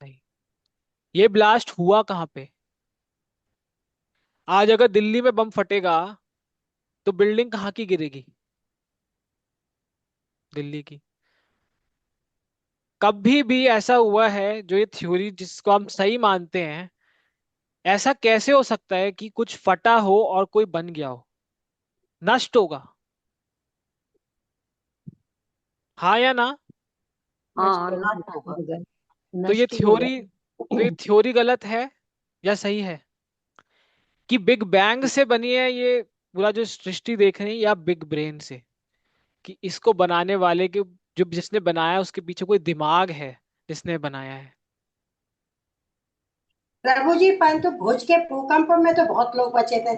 नहीं। ये ब्लास्ट हुआ कहाँ पे? आज अगर दिल्ली में बम फटेगा तो बिल्डिंग कहाँ की गिरेगी? दिल्ली की। कभी भी ऐसा हुआ है जो ये थ्योरी जिसको हम सही मानते हैं, ऐसा कैसे हो सकता है कि कुछ फटा हो और कोई बन गया हो? नष्ट होगा, हाँ या ना? हाँ, नष्ट नष्ट होगा। होगा। तो ये नष्ट ही होगा। थ्योरी, तो ये थ्योरी गलत है या सही है? कि बिग बैंग से बनी है ये पूरा जो सृष्टि देख रहे हैं, या बिग ब्रेन से? कि इसको बनाने वाले के, जो जिसने बनाया उसके पीछे कोई दिमाग है जिसने बनाया है? प्रभु जी, परंतु भुज के भूकंप में तो बहुत लोग बचे थे।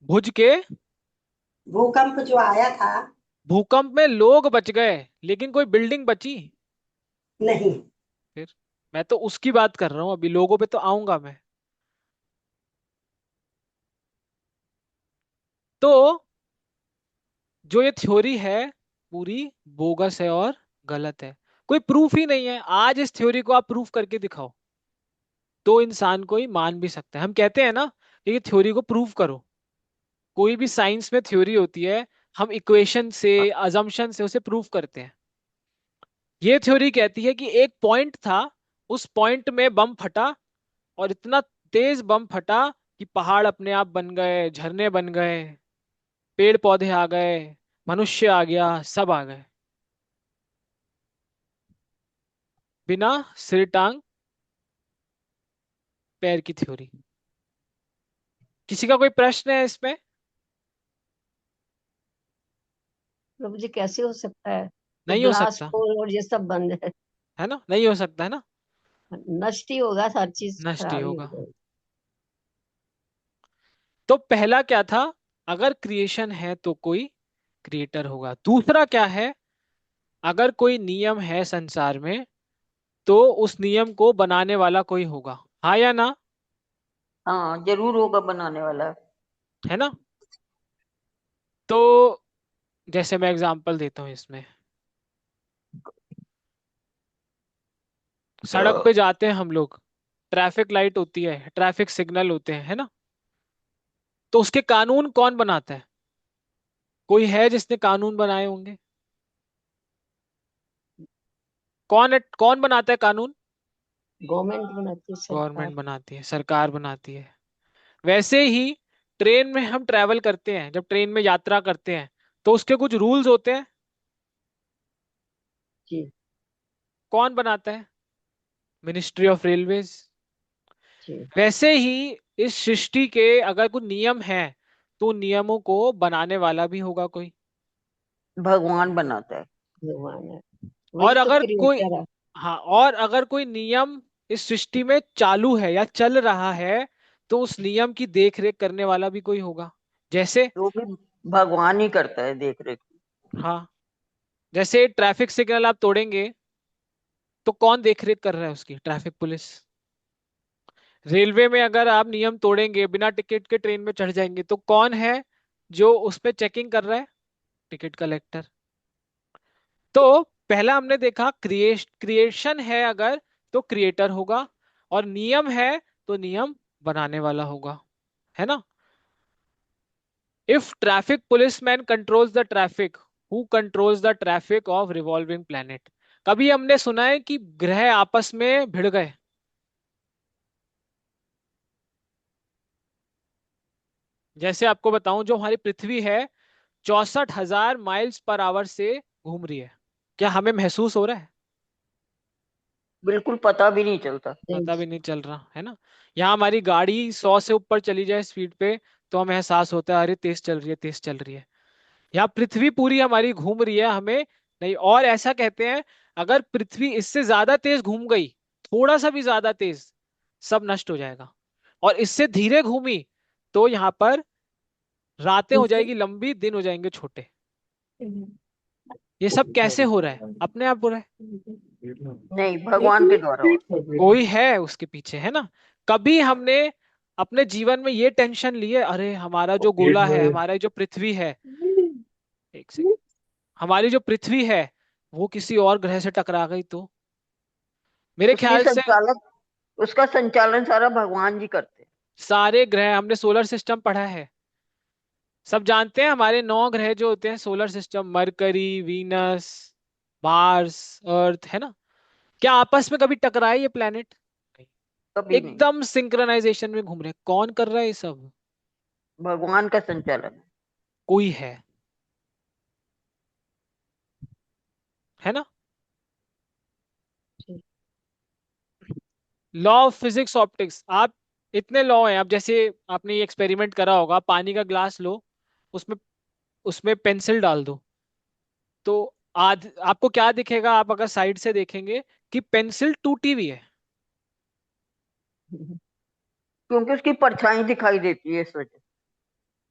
भुज के भूकंप जो आया था। भूकंप में लोग बच गए, लेकिन कोई बिल्डिंग बची? नहीं। फिर मैं तो उसकी बात कर रहा हूँ, अभी लोगों पे तो आऊंगा मैं। तो जो ये थ्योरी है पूरी बोगस है और गलत है। कोई प्रूफ ही नहीं है। आज इस थ्योरी को आप प्रूफ करके दिखाओ तो इंसान को ही मान भी सकता है। हम कहते हैं ना कि ये थ्योरी को प्रूव करो। कोई भी साइंस में थ्योरी होती है, हम इक्वेशन से, अजम्पशन से उसे प्रूव करते हैं। ये थ्योरी कहती है कि एक पॉइंट था, उस पॉइंट में बम फटा, और इतना तेज बम फटा कि पहाड़ अपने आप बन गए, झरने बन गए, पेड़ पौधे आ गए, मनुष्य आ गया, सब आ गए, बिना सिर टांग पैर की थ्योरी। किसी का कोई प्रश्न है इसमें? प्रभु जी कैसे हो सकता है? तो नहीं हो ब्लास्ट सकता, और ये सब बंद है। है ना, नहीं हो सकता, है ना। नष्ट ही होगा, हर चीज नष्ट ही खराब ही हो होगा। जाएगी। तो पहला क्या था? अगर क्रिएशन है तो कोई क्रिएटर होगा। दूसरा क्या है? अगर कोई नियम है संसार में तो उस नियम को बनाने वाला कोई होगा, हाँ या ना? हाँ, जरूर होगा बनाने वाला। है ना। तो जैसे मैं एग्जांपल देता हूँ इसमें, सड़क पे जाते हैं हम लोग, ट्रैफिक लाइट होती है, ट्रैफिक सिग्नल होते हैं, है ना। तो उसके कानून कौन बनाता है? कोई है जिसने कानून बनाए होंगे। कौन बनाता है कानून? गवर्नमेंट बनाती है, सरकार। गवर्नमेंट बनाती है, सरकार बनाती है। वैसे ही ट्रेन में हम ट्रैवल करते हैं, जब ट्रेन में यात्रा करते हैं तो उसके कुछ रूल्स होते हैं। जी। कौन बनाता है? Ministry of railways. जी। वैसे ही इस सृष्टि के अगर कुछ नियम हैं तो उन नियमों को बनाने वाला भी होगा कोई। भगवान बनाता है। भगवान है, और वही तो अगर कोई, क्रिएटर है। हाँ, और अगर कोई नियम इस सृष्टि में चालू है या चल रहा है तो उस नियम की देख रेख करने वाला भी कोई होगा। जैसे, तो भी भगवान ही करता है देख रेख। हाँ, जैसे ट्रैफिक सिग्नल आप तोड़ेंगे तो कौन देख रेख कर रहा है उसकी? Traffic police. रेलवे में अगर आप नियम तोड़ेंगे, बिना टिकट के ट्रेन में चढ़ जाएंगे, तो कौन है जो उस पे चेकिंग कर रहा है? Ticket collector. तो पहला हमने देखा क्रिएशन है अगर तो क्रिएटर होगा, और नियम है तो नियम बनाने वाला होगा, है ना। If traffic policeman controls the traffic, who controls the traffic of revolving planet? कभी हमने सुना है कि ग्रह आपस में भिड़ गए? जैसे आपको बताऊं, जो हमारी पृथ्वी है 64,000 माइल्स पर आवर से घूम रही है। क्या हमें महसूस हो रहा है? बिल्कुल पता भी नहीं चलता। पता भी नहीं चल रहा, है ना। यहाँ हमारी गाड़ी 100 से ऊपर चली जाए स्पीड पे तो हमें एहसास होता है, अरे तेज चल रही है, तेज चल रही है। यहाँ पृथ्वी पूरी हमारी घूम रही है, हमें नहीं। और ऐसा कहते हैं, अगर पृथ्वी इससे ज्यादा तेज घूम गई, थोड़ा सा भी ज्यादा तेज, सब नष्ट हो जाएगा। और इससे धीरे घूमी तो यहाँ पर रातें हो जाएगी लंबी, दिन हो जाएंगे छोटे। ये सब कैसे हो रहा है? अपने आप हो रहा है। नहीं, भगवान के द्वारा होता कोई है उसके पीछे, है ना। कभी हमने अपने जीवन में ये टेंशन ली है, अरे हमारा जो गोला है, हमारा जो पृथ्वी है, एक सेकंड, हमारी जो पृथ्वी है वो किसी और ग्रह से टकरा गई तो? मेरे उसकी ख्याल से संचालक उसका संचालन सारा भगवान जी करते हैं। सारे ग्रह, हमने सोलर सिस्टम पढ़ा है, सब जानते हैं हमारे 9 ग्रह जो होते हैं solar system, Mercury, Venus, Mars, Earth, है ना। क्या आपस में कभी टकराए ये प्लेनेट? कभी नहीं। एकदम सिंक्रोनाइजेशन में घूम रहे हैं। कौन कर रहा है ये सब? भगवान का संचालन। कोई है ना। लॉ ऑफ फिजिक्स ऑप्टिक्स, आप, इतने लॉ हैं। आप जैसे आपने ये एक्सपेरिमेंट करा होगा, पानी का ग्लास लो, उसमें उसमें पेंसिल डाल दो, तो आज आपको क्या दिखेगा? आप अगर साइड से देखेंगे कि पेंसिल टूटी हुई है, क्योंकि उसकी परछाई दिखाई देती है इस वजह से।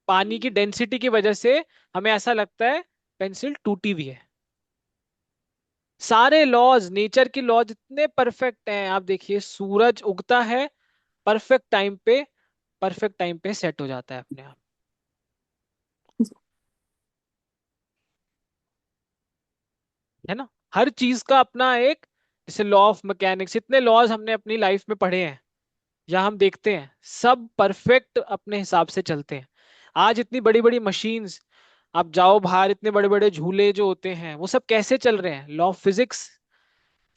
पानी की डेंसिटी की वजह से हमें ऐसा लगता है पेंसिल टूटी हुई है। सारे लॉज, नेचर की लॉज इतने परफेक्ट हैं। आप देखिए, सूरज उगता है परफेक्ट टाइम पे, परफेक्ट टाइम पे सेट हो जाता है अपने आप। है ना? हर चीज का अपना एक, जैसे लॉ ऑफ मैकेनिक्स, इतने लॉज हमने अपनी लाइफ में पढ़े हैं या हम देखते हैं, सब परफेक्ट अपने हिसाब से चलते हैं। आज इतनी बड़ी बड़ी मशीन्स, आप जाओ बाहर, इतने बड़े बड़े झूले जो होते हैं वो सब कैसे चल रहे हैं? Law of physics.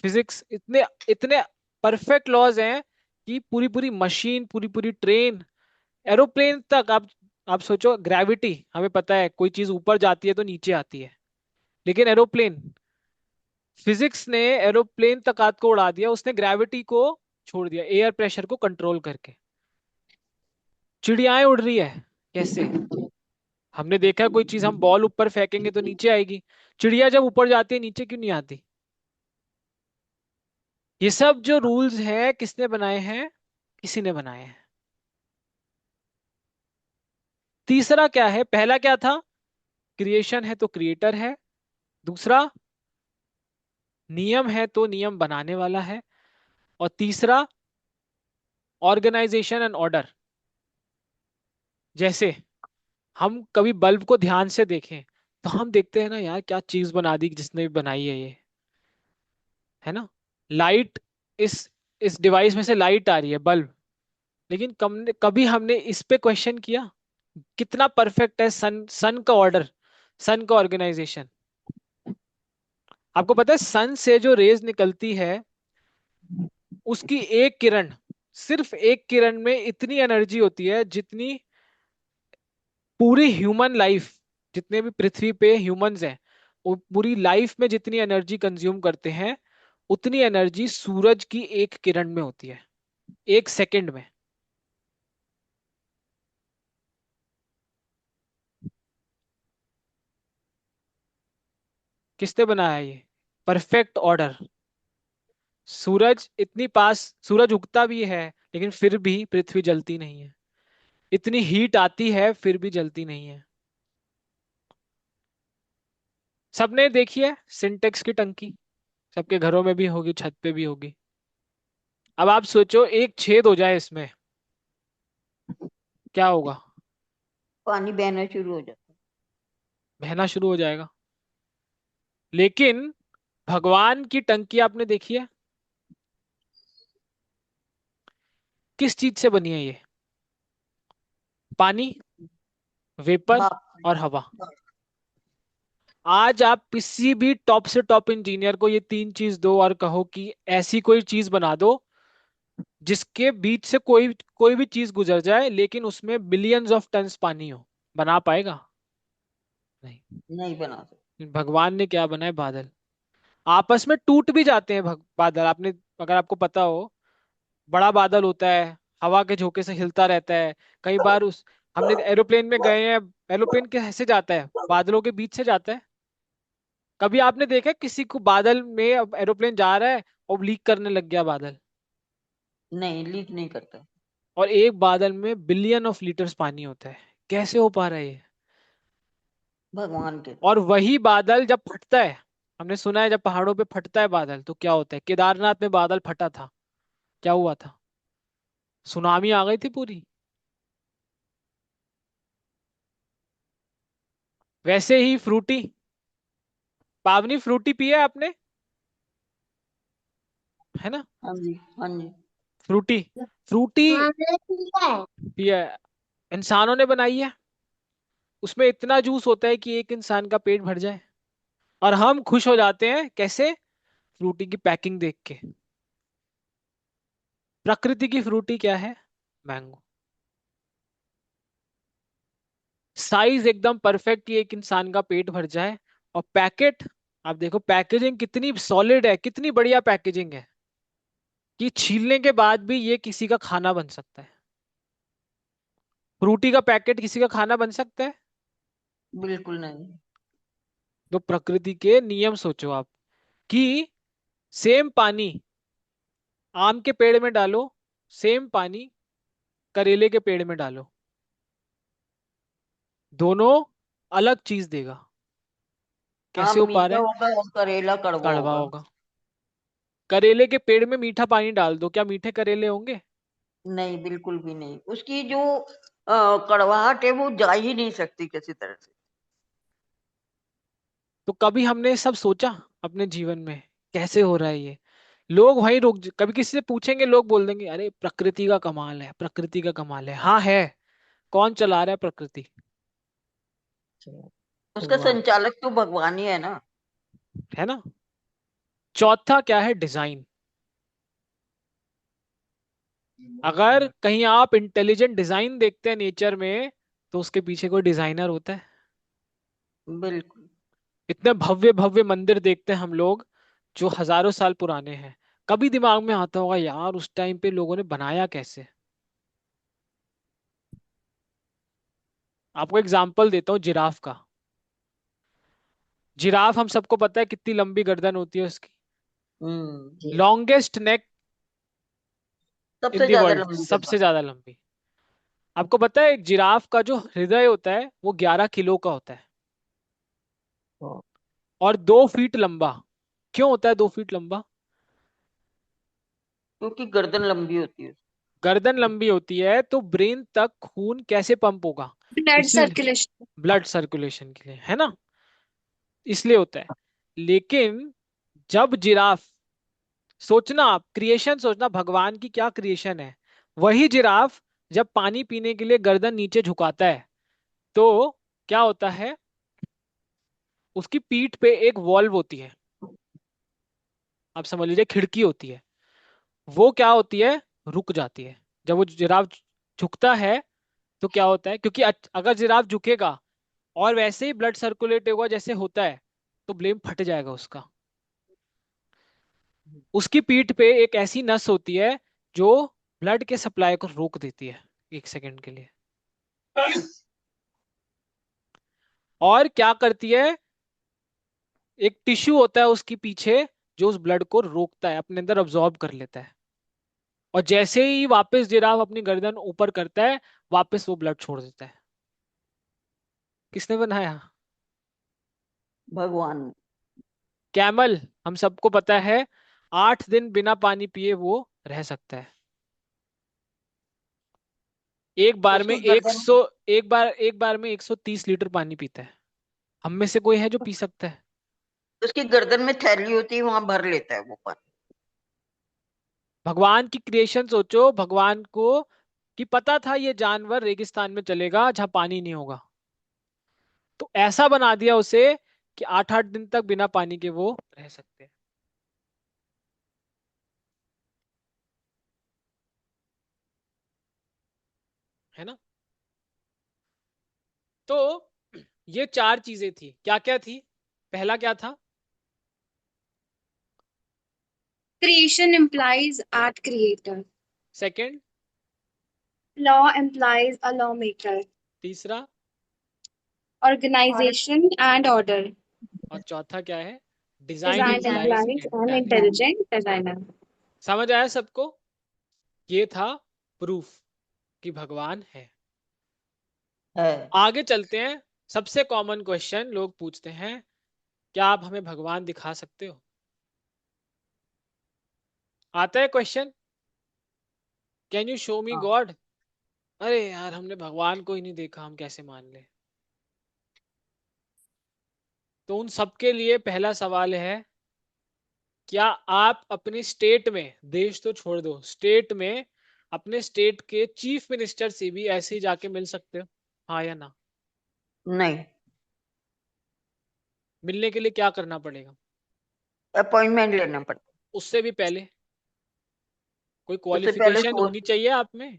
फिजिक्स इतने इतने परफेक्ट लॉज हैं कि पूरी पूरी मशीन, पूरी पूरी ट्रेन, एरोप्लेन तक। आप सोचो, ग्रेविटी, हमें पता है कोई चीज ऊपर जाती है तो नीचे आती है, लेकिन एरोप्लेन, फिजिक्स ने एरोप्लेन तक हाथ को उड़ा दिया, उसने ग्रेविटी को छोड़ दिया, एयर प्रेशर को कंट्रोल करके। चिड़ियाएं उड़ रही है, कैसे? हमने देखा है कोई चीज हम बॉल ऊपर फेंकेंगे तो नीचे आएगी, चिड़िया जब ऊपर जाती है नीचे क्यों नहीं आती? ये सब जो रूल्स हैं किसने बनाए हैं? किसी ने बनाए हैं। तीसरा क्या है? पहला क्या था? क्रिएशन है तो क्रिएटर है। दूसरा, नियम है तो नियम बनाने वाला है। और तीसरा, ऑर्गेनाइजेशन एंड ऑर्डर। जैसे हम कभी बल्ब को ध्यान से देखें तो हम देखते हैं ना, यार क्या चीज बना दी जिसने भी बनाई है ये। है ना? लाइट, इस इस डिवाइस में से लाइट आ रही है, बल्ब, लेकिन कभी हमने इस पे क्वेश्चन किया कितना परफेक्ट है सन, सन का ऑर्डर, सन का ऑर्गेनाइजेशन? आपको पता है सन से जो रेज निकलती है, उसकी एक किरण, सिर्फ एक किरण में इतनी एनर्जी होती है जितनी पूरी ह्यूमन लाइफ, जितने भी पृथ्वी पे ह्यूमंस हैं, वो पूरी लाइफ में जितनी एनर्जी कंज्यूम करते हैं, उतनी एनर्जी सूरज की एक किरण में होती है, एक सेकंड में। किसने बनाया ये परफेक्ट ऑर्डर? सूरज इतनी पास, सूरज उगता भी है लेकिन फिर भी पृथ्वी जलती नहीं है, इतनी हीट आती है फिर भी जलती नहीं है। सबने देखी है सिंटेक्स की टंकी, सबके घरों में भी होगी, छत पे भी होगी। अब आप सोचो एक छेद हो जाए इसमें, क्या होगा? पानी बहना शुरू हो जाता बहना शुरू हो जाएगा। लेकिन भगवान की टंकी आपने देखी है? किस चीज से बनी है ये? पानी, है। वेपर भाप। और हवा। आज आप किसी भी टॉप से टॉप इंजीनियर को ये तीन चीज दो और कहो कि ऐसी कोई चीज बना दो जिसके बीच से कोई कोई भी चीज गुजर जाए लेकिन उसमें बिलियंस ऑफ टन्स पानी हो, बना पाएगा? नहीं। नहीं बना सकते। भगवान ने क्या बनाया? बादल। आपस में टूट भी जाते हैं बादल, आपने, अगर आपको पता हो, बड़ा बादल होता है, हवा के झोंके से हिलता रहता है। कई बार उस, हमने एरोप्लेन में गए हैं, एरोप्लेन कैसे जाता है? बादलों के बीच से जाता है। कभी आपने देखा है किसी को बादल में, अब एरोप्लेन जा रहा है और लीक करने लग गया बादल? नहीं, लीक नहीं करता। और एक बादल में बिलियन ऑफ लीटर्स पानी होता है, कैसे हो पा रहा है ये? भगवान के। और वही बादल जब फटता है, हमने सुना है जब पहाड़ों पे फटता है बादल तो क्या होता है? केदारनाथ में बादल फटा था, क्या हुआ था? सुनामी आ गई थी पूरी। वैसे ही फ्रूटी, पावनी फ्रूटी पिया है आपने? है ना? हाँ जी, हाँ जी। फ्रूटी, फ्रूटी हाँ मैंने पिया है। पिया है, इंसानों ने बनाई है। उसमें इतना जूस होता है कि एक इंसान का पेट भर जाए, और हम खुश हो जाते हैं कैसे? फ्रूटी की पैकिंग देख के। प्रकृति की फ्रूटी क्या है? मैंगो। साइज एकदम परफेक्ट कि एक इंसान का पेट भर जाए। और पैकेट, आप देखो पैकेजिंग कितनी सॉलिड है, कितनी बढ़िया पैकेजिंग है कि छीलने के बाद भी ये किसी का खाना बन सकता है। फ्रूटी का पैकेट किसी का खाना बन सकता है? बिल्कुल नहीं। तो प्रकृति के नियम सोचो आप, कि सेम पानी आम के पेड़ में डालो, सेम पानी करेले के पेड़ में डालो, दोनों अलग चीज देगा। हाँ, कैसे हो पा मीठा रहा है? होगा और करेला कड़वा कड़वा होगा। होगा। करेले के पेड़ में मीठा पानी डाल दो, क्या मीठे करेले होंगे? नहीं, बिल्कुल भी नहीं। उसकी जो कड़वाहट है वो जा ही नहीं सकती किसी तरह से। तो कभी हमने सब सोचा अपने जीवन में कैसे हो रहा है ये? लोग वहीं रुक, कभी किसी से पूछेंगे लोग बोल देंगे अरे प्रकृति का कमाल है, प्रकृति का कमाल है। हाँ है। कौन चला रहा है प्रकृति? उसका भगवान। संचालक तो भगवान ही है ना। है ना। चौथा क्या है? डिजाइन। अगर कहीं आप इंटेलिजेंट डिजाइन देखते हैं नेचर में, तो उसके पीछे कोई डिजाइनर होता है। बिल्कुल। इतने भव्य भव्य मंदिर देखते हैं हम लोग जो हजारों साल पुराने हैं। कभी दिमाग में आता होगा यार उस टाइम पे लोगों ने बनाया कैसे? आपको एग्जांपल देता हूँ जिराफ का। जिराफ हम सबको पता है कितनी लंबी गर्दन होती है उसकी। जी। लॉन्गेस्ट नेक इन सबसे दी ज्यादा वर्ल्ड, लंबी सबसे गर्दन। ज्यादा लंबी। आपको पता है एक जिराफ का जो हृदय होता है वो 11 किलो का होता है, और 2 फीट लंबा। क्यों होता है 2 फीट लंबा? क्योंकि गर्दन लंबी होती है। गर्दन लंबी होती है तो ब्रेन तक खून कैसे पंप होगा? ब्लड इसीलिए सर्कुलेशन। ब्लड सर्कुलेशन के लिए, है ना। इसलिए होता है। लेकिन जब जिराफ, सोचना आप क्रिएशन, सोचना भगवान की क्या क्रिएशन है। वही जिराफ जब पानी पीने के लिए गर्दन नीचे झुकाता है तो क्या होता है? उसकी पीठ पे एक वॉल्व होती है, आप समझ लीजिए खिड़की होती है। वो क्या होती है? रुक जाती है। जब वो जिराफ झुकता है तो क्या होता है, क्योंकि अगर जिराफ झुकेगा और वैसे ही ब्लड सर्कुलेट होगा जैसे होता है, तो ब्लेम फट जाएगा उसका। उसकी पीठ पे एक ऐसी नस होती है जो ब्लड के सप्लाई को रोक देती है 1 सेकंड के लिए। और क्या करती है? एक टिश्यू होता है उसके पीछे जो उस ब्लड को रोकता है, अपने अंदर अब्जॉर्ब कर लेता है। और जैसे ही वापस जिराफ अपनी गर्दन ऊपर करता है, वापस वो ब्लड छोड़ देता है। किसने बनाया? भगवान। कैमल, हम सबको पता है 8 दिन बिना पानी पिए वो रह सकता है। एक बार में उसकी गर्दन 100, एक बार में 130 लीटर पानी पीता है। हम में से कोई है जो पी सकता है? उसकी गर्दन में थैली होती है, वहां भर लेता है वो पानी। भगवान की क्रिएशन सोचो, भगवान को कि पता था ये जानवर रेगिस्तान में चलेगा जहां पानी नहीं होगा, तो ऐसा बना दिया उसे कि 8 8 दिन तक बिना पानी के वो रह सकते हैं। है ना। तो ये 4 चीजें थी। क्या क्या थी? पहला क्या था? Creation implies art creator. Second? Law implies a lawmaker. तीसरा? Organization and order. और चौथा क्या है? Design Design implies implies an intelligence. intelligent designer. समझ आया सबको? ये था प्रूफ कि भगवान है। है। आगे चलते हैं। सबसे कॉमन क्वेश्चन लोग पूछते हैं, क्या आप हमें भगवान दिखा सकते हो? आता है क्वेश्चन, कैन यू शो मी हाँ। गॉड? अरे यार हमने भगवान को ही नहीं देखा, हम कैसे मान ले? तो उन सबके लिए पहला सवाल है, क्या आप अपने स्टेट में, देश तो छोड़ दो, स्टेट में अपने स्टेट के चीफ मिनिस्टर से भी ऐसे ही जाके मिल सकते हो? हाँ या ना? नहीं। मिलने के लिए क्या करना पड़ेगा? अपॉइंटमेंट लेना पड़ता उससे भी पहले कोई है। उससे पहले क्वालिफिकेशन सोच। होनी चाहिए आप में,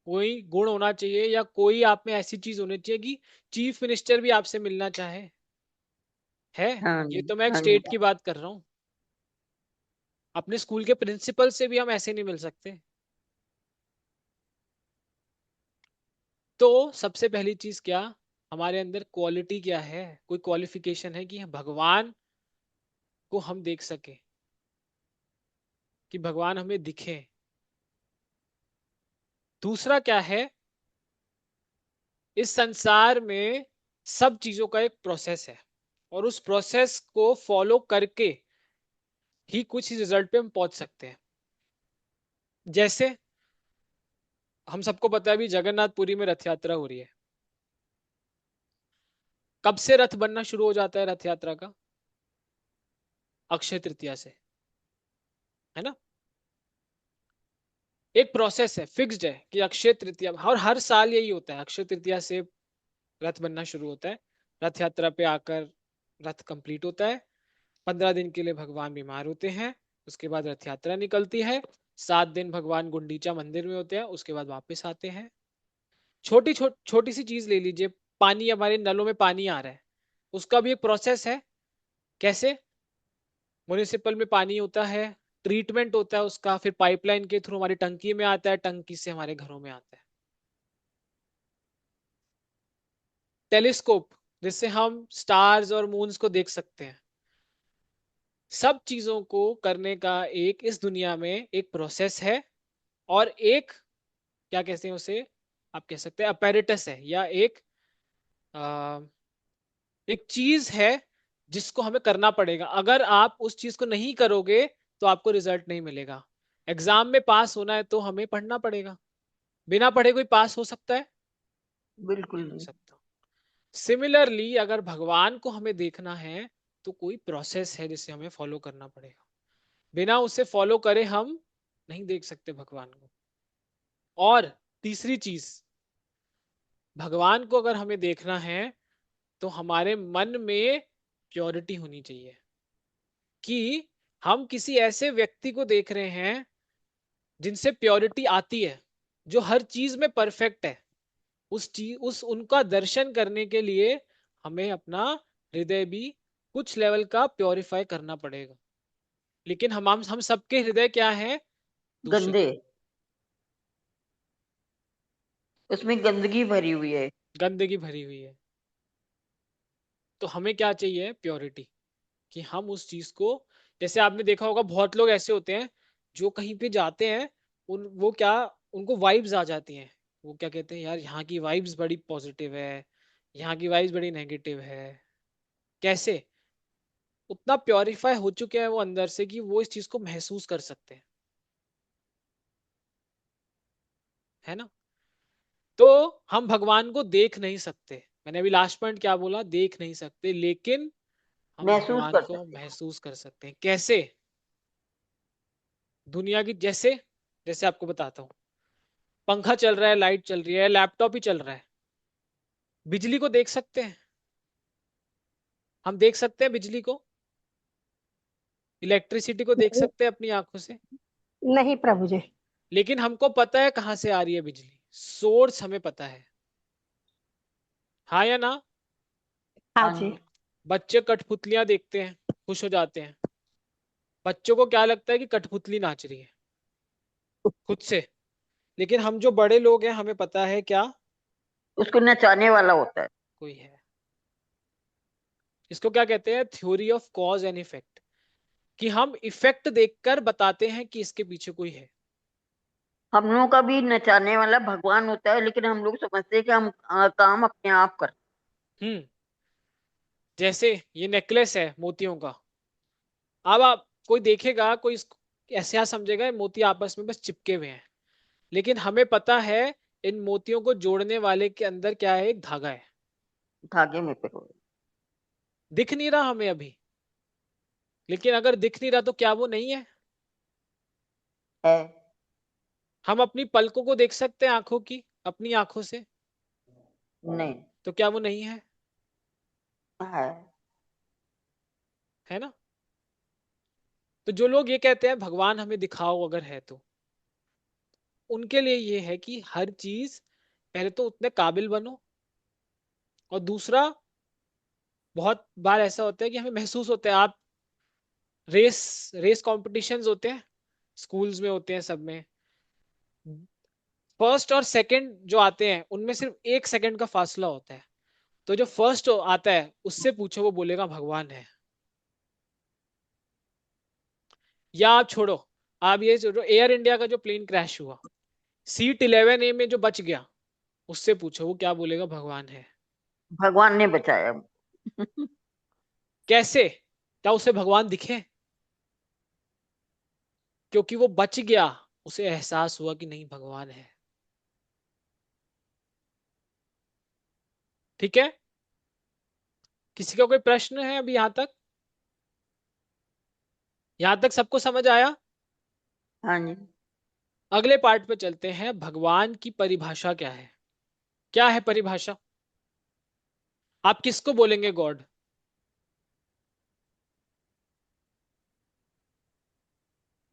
कोई गुण होना चाहिए, या कोई आप में ऐसी चीज होनी चाहिए कि चीफ मिनिस्टर भी आपसे मिलना चाहे। है। हाँ ये जी, तो मैं एक हाँ जी। स्टेट की बात कर रहा हूँ। अपने स्कूल के प्रिंसिपल से भी हम ऐसे नहीं मिल सकते। तो सबसे पहली चीज क्या, हमारे अंदर क्वालिटी क्या है, कोई क्वालिफिकेशन है कि भगवान को हम देख सके, कि भगवान हमें दिखे। दूसरा क्या है, इस संसार में सब चीजों का एक प्रोसेस है, और उस प्रोसेस को फॉलो करके ही कुछ रिजल्ट पे हम पहुंच सकते हैं। जैसे हम सबको पता है अभी जगन्नाथपुरी में रथ यात्रा हो रही है। कब से रथ बनना शुरू हो जाता है रथ यात्रा का? अक्षय तृतीया से, है ना। एक प्रोसेस है, फिक्स्ड है कि अक्षय तृतीया, और हर साल यही होता है, अक्षय तृतीया से रथ बनना शुरू होता है, रथ यात्रा पे आकर रथ कंप्लीट होता है, 15 दिन के लिए भगवान बीमार होते हैं, उसके बाद रथ यात्रा निकलती है, 7 दिन भगवान गुंडीचा मंदिर में होते हैं, उसके बाद वापस आते हैं। छोटी सी चीज ले लीजिए, पानी, हमारे नलों में पानी आ रहा है, उसका भी एक प्रोसेस है। कैसे? म्युनिसिपल में पानी होता है, ट्रीटमेंट होता है उसका, फिर पाइपलाइन के थ्रू हमारी टंकी में आता है, टंकी से हमारे घरों में आता है। टेलीस्कोप, जिससे हम स्टार्स और मून्स को देख सकते हैं। सब चीजों को करने का एक इस दुनिया में एक प्रोसेस है, और एक, क्या कहते हैं उसे, आप कह सकते हैं अपैरेटस है, या एक चीज है जिसको हमें करना पड़ेगा। अगर आप उस चीज को नहीं करोगे तो आपको रिजल्ट नहीं मिलेगा। एग्जाम में पास होना है तो हमें पढ़ना पड़ेगा, बिना पढ़े कोई पास हो सकता है? बिल्कुल नहीं हो नहीं। सकता। सिमिलरली अगर भगवान को हमें देखना है तो कोई प्रोसेस है जिसे हमें फॉलो करना पड़ेगा, बिना उसे फॉलो करे हम नहीं देख सकते भगवान को। और तीसरी चीज, भगवान को अगर हमें देखना है तो हमारे मन में प्योरिटी होनी चाहिए, कि हम किसी ऐसे व्यक्ति को देख रहे हैं जिनसे प्योरिटी आती है, जो हर चीज में परफेक्ट है। उस उनका दर्शन करने के लिए हमें अपना हृदय भी कुछ लेवल का प्योरीफाई करना पड़ेगा। लेकिन हम सबके हृदय क्या है? दूषित, गंदे, उसमें गंदगी भरी हुई है। गंदगी भरी हुई है। तो हमें क्या चाहिए? प्योरिटी, कि हम उस चीज को, जैसे आपने देखा होगा बहुत लोग ऐसे होते हैं जो कहीं पे जाते हैं, वो क्या, उनको वाइब्स आ जाती हैं। वो क्या कहते हैं, यार यहाँ की वाइब्स बड़ी पॉजिटिव है, यहाँ की वाइब्स बड़ी नेगेटिव है। कैसे? उतना प्योरीफाई हो चुके हैं वो अंदर से कि वो इस चीज को महसूस कर सकते हैं, है ना। तो हम भगवान को देख नहीं सकते, मैंने अभी लास्ट पॉइंट क्या बोला, देख नहीं सकते, लेकिन हम महसूस भगवान कर को सकते हैं। महसूस कर सकते हैं। कैसे? दुनिया की, जैसे जैसे आपको बताता हूँ, पंखा चल रहा है, लाइट चल रही है, लैपटॉप ही चल रहा है, बिजली को देख सकते हैं? हम देख सकते हैं बिजली को, इलेक्ट्रिसिटी को देख नहीं, सकते हैं अपनी आंखों से? नहीं प्रभु जी। लेकिन हमको पता है कहाँ से आ रही है बिजली, सोर्स हमें पता है, हाँ या ना। हाँ हाँ जी। जी। बच्चे कठपुतलियां देखते हैं, खुश हो जाते हैं, बच्चों को क्या लगता है कि कठपुतली नाच रही है खुद से। लेकिन हम जो बड़े लोग हैं हमें पता है क्या, उसको नचाने वाला होता है। कोई है। इसको क्या कहते हैं? Theory of cause and effect, कि हम इफेक्ट देखकर बताते हैं कि इसके पीछे कोई है। हम लोगों का भी नचाने वाला भगवान होता है, लेकिन हम लोग समझते हैं कि हम काम अपने आप कर। हम्म। जैसे ये नेकलेस है मोतियों का, अब आप कोई देखेगा, कोई ऐसा समझेगा ये मोती आपस में बस चिपके हुए हैं, लेकिन हमें पता है इन मोतियों को जोड़ने वाले के अंदर क्या है, एक धागा है। धागे में पिरो दिख नहीं रहा हमें अभी, लेकिन अगर दिख नहीं रहा तो क्या वो नहीं है? है। हम अपनी पलकों को देख सकते हैं आंखों की, अपनी आंखों से, नहीं। तो क्या वो नहीं है? है। है ना। तो जो लोग ये कहते हैं भगवान हमें दिखाओ अगर है तो, उनके लिए ये है कि हर चीज, पहले तो उतने काबिल बनो, और दूसरा, बहुत बार ऐसा होता है कि हमें महसूस होता है, आप रेस रेस कॉम्पिटिशन्स होते हैं, स्कूल्स में होते हैं, सब में फर्स्ट और सेकंड जो आते हैं उनमें सिर्फ 1 सेकंड का फासला होता है। तो जो फर्स्ट आता है उससे पूछो, वो बोलेगा भगवान है। या आप छोड़ो, आप ये छोड़ो, एयर इंडिया का जो प्लेन क्रैश हुआ, सीट 11A में जो बच गया उससे पूछो, वो क्या बोलेगा? भगवान है। भगवान ने बचाया। कैसे? क्या उसे भगवान दिखे? क्योंकि वो बच गया, उसे एहसास हुआ कि नहीं, भगवान है। ठीक है, किसी का कोई प्रश्न है अभी यहां तक? यहां तक सबको समझ आया? हाँ जी। अगले पार्ट पे चलते हैं। भगवान की परिभाषा क्या है? क्या है परिभाषा? आप किसको बोलेंगे गॉड?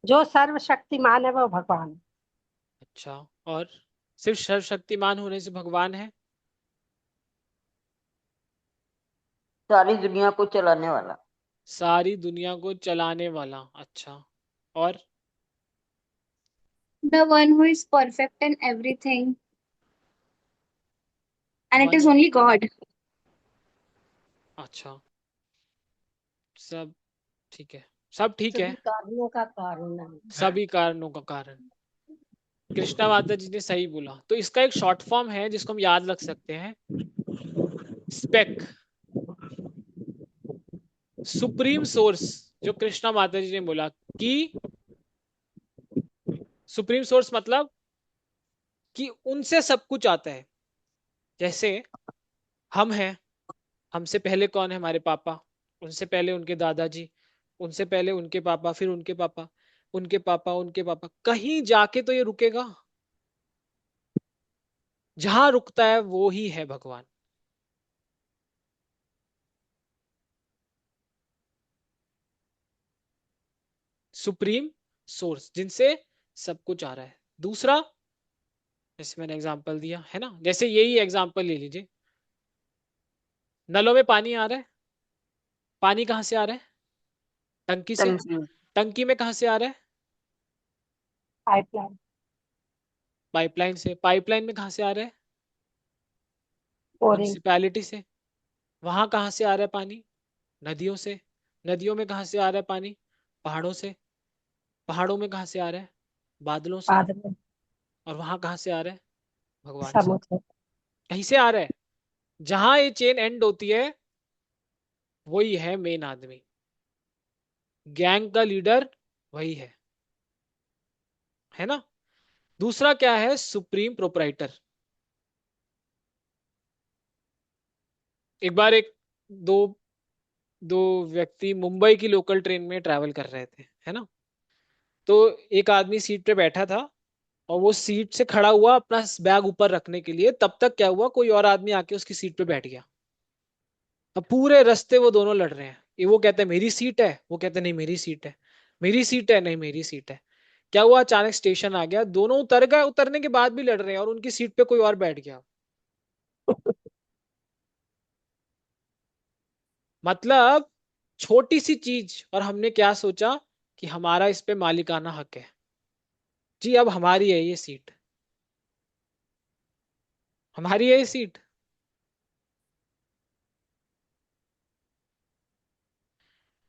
जो सर्वशक्तिमान है वो भगवान। अच्छा, और सिर्फ सर्वशक्तिमान होने से भगवान है? सारी दुनिया को चलाने वाला। सारी दुनिया को चलाने वाला। अच्छा, और? The one who is perfect in everything, and it one. is only God. अच्छा, सब ठीक है, सब ठीक है। सभी कारणों का कारण है। सभी कारणों का कारण। कृष्णा माता जी ने सही बोला। तो इसका एक शॉर्ट फॉर्म है जिसको हम याद रख सकते हैं, स्पेक। सुप्रीम सोर्स, जो कृष्णा माता जी ने बोला कि सुप्रीम सोर्स मतलब कि उनसे सब कुछ आता है। जैसे हम हैं, हमसे पहले कौन है? हमारे पापा। उनसे पहले उनके दादाजी, उनसे पहले उनके पापा, फिर उनके पापा, उनके पापा, उनके पापा। कहीं जाके तो ये रुकेगा। जहां रुकता है वो ही है भगवान। सुप्रीम सोर्स, जिनसे सब कुछ आ रहा है। दूसरा, जैसे मैंने एग्जांपल दिया है ना, जैसे यही एग्जांपल ले लीजिए। नलों में पानी आ रहा है। पानी कहाँ से आ रहा है? टंकी से। टंकी। टंकी में कहाँ से आ रहा है? पाइपलाइन। पाइपलाइन से। पाइपलाइन में कहाँ से आ रहा है? बोरिंग। म्यूनिसिपैलिटी से। वहां कहाँ से आ रहा है पानी? नदियों से। नदियों में कहाँ से आ रहा है पानी? पहाड़ों से। पहाड़ों में कहाँ से आ रहा है? बादलों से। बाद में और वहां कहाँ से आ रहा है? भगवान से। समुद्र। कहीं से आ रहा है। जहां ये चेन एंड होती है वही है मेन आदमी। गैंग का लीडर वही है ना? दूसरा क्या है? Supreme proprietor. एक बार एक दो दो व्यक्ति मुंबई की लोकल ट्रेन में ट्रैवल कर रहे थे, है ना? तो एक आदमी सीट पे बैठा था और वो सीट से खड़ा हुआ अपना बैग ऊपर रखने के लिए। तब तक क्या हुआ, कोई और आदमी आके उसकी सीट पे बैठ गया। अब पूरे रास्ते वो दोनों लड़ रहे हैं। ये वो कहता है मेरी सीट है, वो कहता है नहीं मेरी सीट है। मेरी सीट है, नहीं मेरी सीट है। क्या हुआ, अचानक स्टेशन आ गया, दोनों उतर गए। उतरने के बाद भी लड़ रहे हैं और उनकी सीट पे कोई और बैठ गया। मतलब छोटी सी चीज, और हमने क्या सोचा कि हमारा इस पे मालिकाना हक है जी, अब हमारी है ये सीट। हमारी है ये सीट।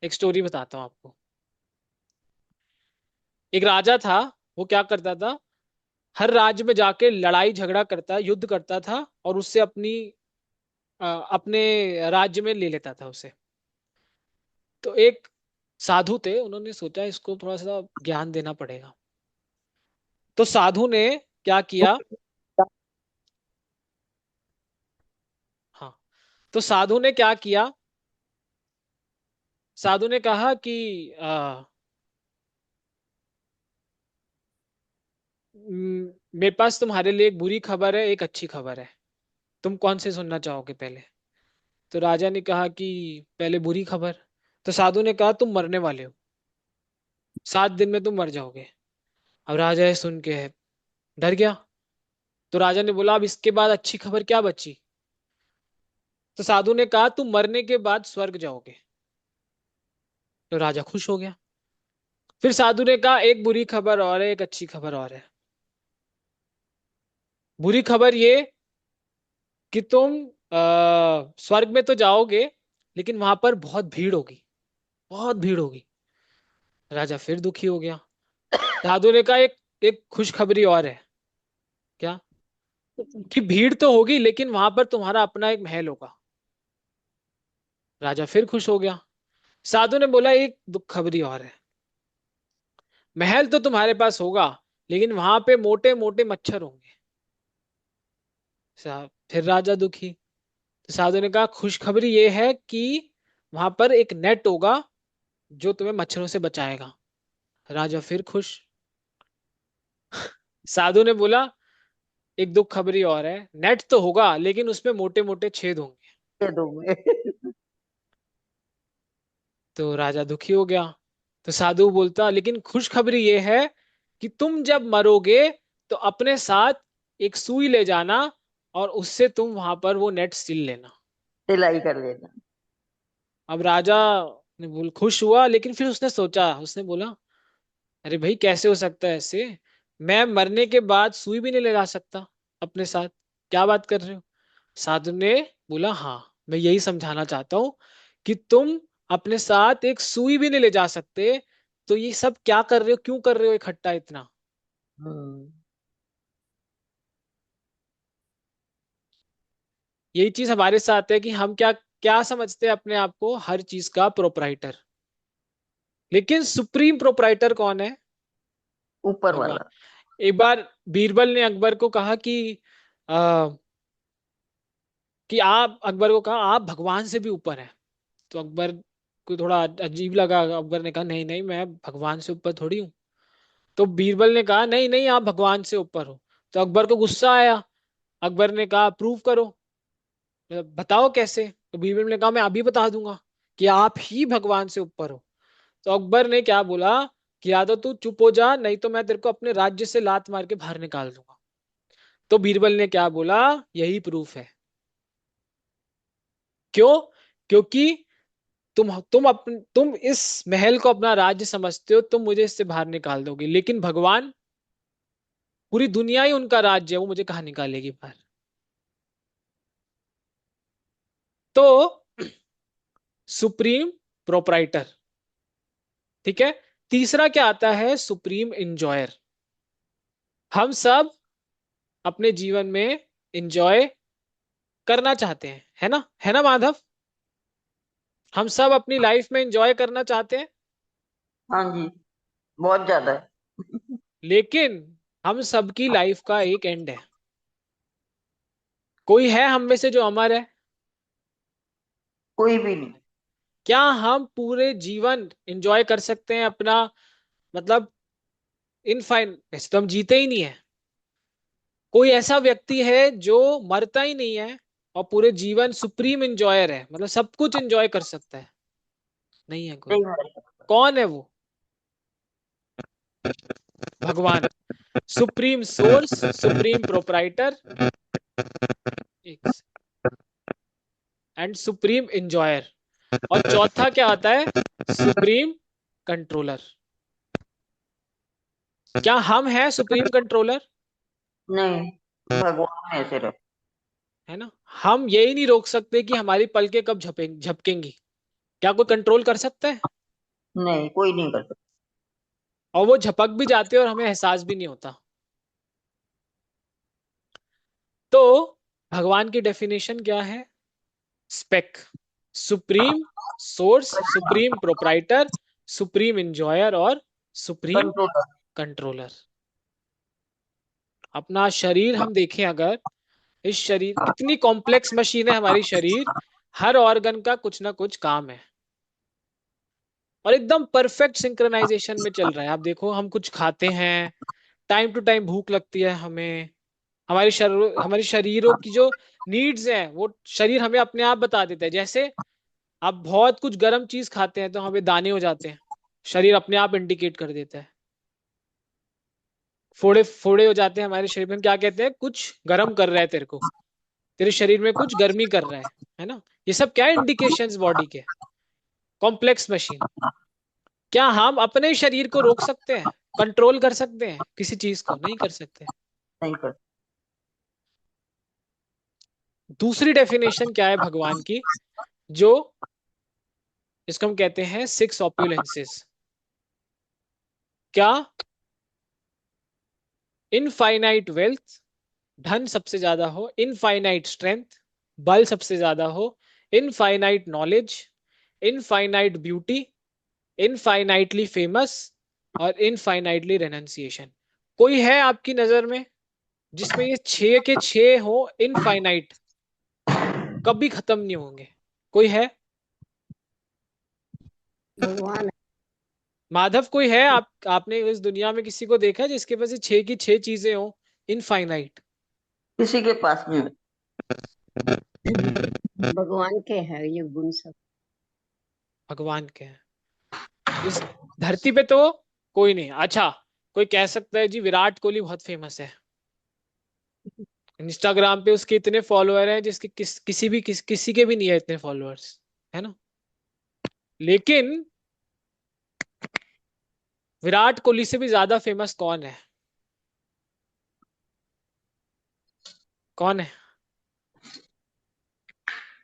एक स्टोरी बताता हूँ आपको। एक राजा था, वो क्या करता था, हर राज्य में जाके लड़ाई झगड़ा करता, युद्ध करता था और उससे अपने राज्य में ले लेता था उसे। तो एक साधु थे, उन्होंने सोचा इसको थोड़ा सा ज्ञान देना पड़ेगा। तो साधु ने क्या किया? हाँ, तो साधु ने क्या किया? साधु ने कहा कि मेरे पास तुम्हारे लिए एक बुरी खबर है, एक अच्छी खबर है। तुम कौन से सुनना चाहोगे पहले? तो राजा ने कहा कि पहले बुरी खबर। तो साधु ने कहा तुम मरने वाले हो, 7 दिन में तुम मर जाओगे। अब राजा ये सुन के डर गया। तो राजा ने बोला अब इसके बाद अच्छी खबर क्या बची? तो साधु ने कहा तुम मरने के बाद स्वर्ग जाओगे। तो राजा खुश हो गया। फिर साधु ने कहा एक बुरी खबर और है, एक अच्छी खबर और है। बुरी खबर ये कि तुम स्वर्ग में तो जाओगे, लेकिन वहां पर बहुत भीड़ होगी, बहुत भीड़ होगी। राजा फिर दुखी हो गया। साधु ने कहा एक एक खुशखबरी और है। क्या? कि भीड़ तो होगी लेकिन वहां पर तुम्हारा अपना एक महल होगा। राजा फिर खुश हो गया। साधु ने बोला एक दुख खबरी और है, महल तो तुम्हारे पास होगा लेकिन वहां पे मोटे मोटे मच्छर होंगे। फिर राजा दुखी। तो साधु ने कहा खुशखबरी ये है कि वहां पर एक नेट होगा जो तुम्हें मच्छरों से बचाएगा। राजा फिर खुश। साधु ने बोला एक दुख खबरी और है, नेट तो होगा लेकिन उसमें मोटे मोटे छेद होंगे। दे दूंगे। तो राजा दुखी हो गया। तो साधु बोलता लेकिन खुशखबरी ये है कि तुम जब मरोगे तो अपने साथ एक सुई ले जाना और उससे तुम वहां पर वो नेट सिल लेना। सिलाई कर लेना। अब राजा ने बोल खुश हुआ, लेकिन फिर उसने सोचा, उसने बोला अरे भाई कैसे हो सकता है ऐसे, मैं मरने के बाद सुई भी नहीं ले जा सकता अपने साथ, क्या बात कर रहे हो? साधु ने बोला हाँ, मैं यही समझाना चाहता हूं कि तुम अपने साथ एक सुई भी नहीं ले जा सकते, तो ये सब क्या कर रहे हो, क्यों कर रहे हो इकट्ठा इतना? हम्म। यही चीज हमारे साथ है कि हम क्या क्या समझते हैं अपने आप को, हर चीज का प्रोपराइटर। लेकिन सुप्रीम प्रोपराइटर कौन है? ऊपर भगवान। वाला। एक बार बीरबल ने अकबर को कहा आ, कि आप, अकबर को कहा आप भगवान से भी ऊपर हैं। तो अकबर को थोड़ा अजीब लगा। अकबर ने कहा नहीं नहीं, मैं भगवान से ऊपर थोड़ी हूँ। तो बीरबल ने कहा नहीं नहीं, आप भगवान से ऊपर हो। तो अकबर को गुस्सा आया। अकबर ने कहा प्रूव करो, मतलब बताओ कैसे। तो बीरबल ने कहा मैं अभी बता दूंगा कि आप ही भगवान से ऊपर हो। तो अकबर ने क्या बोला कि या तो तू चुप हो जा, नहीं तो मैं तेरे को अपने राज्य से लात मार के बाहर निकाल दूंगा। तो बीरबल ने क्या बोला, यही प्रूफ है। क्यों? क्योंकि तुम इस महल को अपना राज्य समझते हो, तुम मुझे इससे बाहर निकाल दोगे, लेकिन भगवान, पूरी दुनिया ही उनका राज्य है, वो मुझे कहाँ निकालेगी बाहर? तो सुप्रीम प्रोपराइटर, ठीक है। तीसरा क्या आता है, सुप्रीम इंजॉयर। हम सब अपने जीवन में इंजॉय करना चाहते हैं, है ना माधव? हम सब अपनी लाइफ में इंजॉय करना चाहते हैं, हाँ जी, बहुत ज्यादा है। लेकिन हम सबकी लाइफ का एक एंड है। कोई है हम में से जो अमर है? कोई भी नहीं। क्या हम पूरे जीवन एंजॉय कर सकते हैं अपना, मतलब इनफाइन? वैसे तो हम जीते ही नहीं है। कोई ऐसा व्यक्ति है जो मरता ही नहीं है और पूरे जीवन सुप्रीम इंजॉयर है, मतलब सब कुछ एंजॉय कर सकता है? नहीं है कोई। नहीं मरेगा। कौन है वो? भगवान, supreme source, supreme proprietor, and supreme enjoyer. और चौथा क्या आता है, सुप्रीम कंट्रोलर। क्या हम हैं सुप्रीम कंट्रोलर? नहीं, भगवान है सिर्फ। है ना। हम यही नहीं रोक सकते कि हमारी पलकें कब झपकेंगी। क्या कोई कंट्रोल कर सकता है? नहीं, कोई नहीं कर सकता। और वो झपक भी जाते हैं और हमें एहसास भी नहीं होता। तो भगवान की डेफिनेशन क्या है? स्पेक, supreme source, supreme proprietor, supreme enjoyer और सुप्रीम कंट्रोलर। कंट्रोलर। अपना शरीर हम देखें अगर, इस शरीर, कितनी कॉम्प्लेक्स मशीन है हमारी शरीर, हर ऑर्गन का कुछ ना कुछ काम है और एकदम परफेक्ट सिंक्रोनाइजेशन में चल रहा है। आप देखो, हम कुछ खाते हैं, टाइम टू टाइम भूख लगती है हमें, हमारी शरीरों की जो नीड्स हैं वो शरीर हमें अपने आप बता देता है। जैसे आप बहुत कुछ गर्म चीज खाते हैं तो हमें दाने हो जाते हैं, शरीर अपने आप इंडिकेट कर देता है। फोड़े फोड़े हो जाते हैं हमारे शरीर में, हम क्या कहते हैं, कुछ गर्म कर रहा है तेरे को, तेरे शरीर में कुछ गर्मी कर रहा है ना। ये सब क्या इंडिकेशंस बॉडी के, कॉम्प्लेक्स मशीन। क्या हम अपने शरीर को रोक सकते हैं, कंट्रोल कर सकते हैं किसी चीज को? नहीं कर सकते। नहीं कर। दूसरी डेफिनेशन क्या है भगवान की, जो इसको हम कहते हैं सिक्स ऑप्युलेंसेस। क्या? इनफाइनाइट वेल्थ, धन सबसे ज्यादा हो, इनफाइनाइट स्ट्रेंथ, बल सबसे ज्यादा हो, infinite knowledge, infinite beauty, infinitely famous और इनफाइनाइटली रेनन्सिएशन। कोई है आपकी नजर में जिसमें ये छह के छह हो, इनफाइनाइट, कभी खत्म नहीं होंगे? कोई है? भगवान। माधव, कोई है? आपने इस दुनिया में किसी को देखा है जिसके पास ये छह की छह चीजें हो, इनफाइनाइट? किसी के पास नहीं होती। भगवान के हैं ये गुण सब। भगवान के हैं इस धरती पे तो कोई नहीं। अच्छा, कोई कह सकता है जी विराट कोहली बहुत फेमस है, इंस्टाग्राम पे उसके इतने फॉलोअर हैं जिसके किसी के भी नहीं है इतने फॉलोअर्स, है ना? लेकिन विराट कोहली से भी ज्यादा फेमस कौन है? कौन है?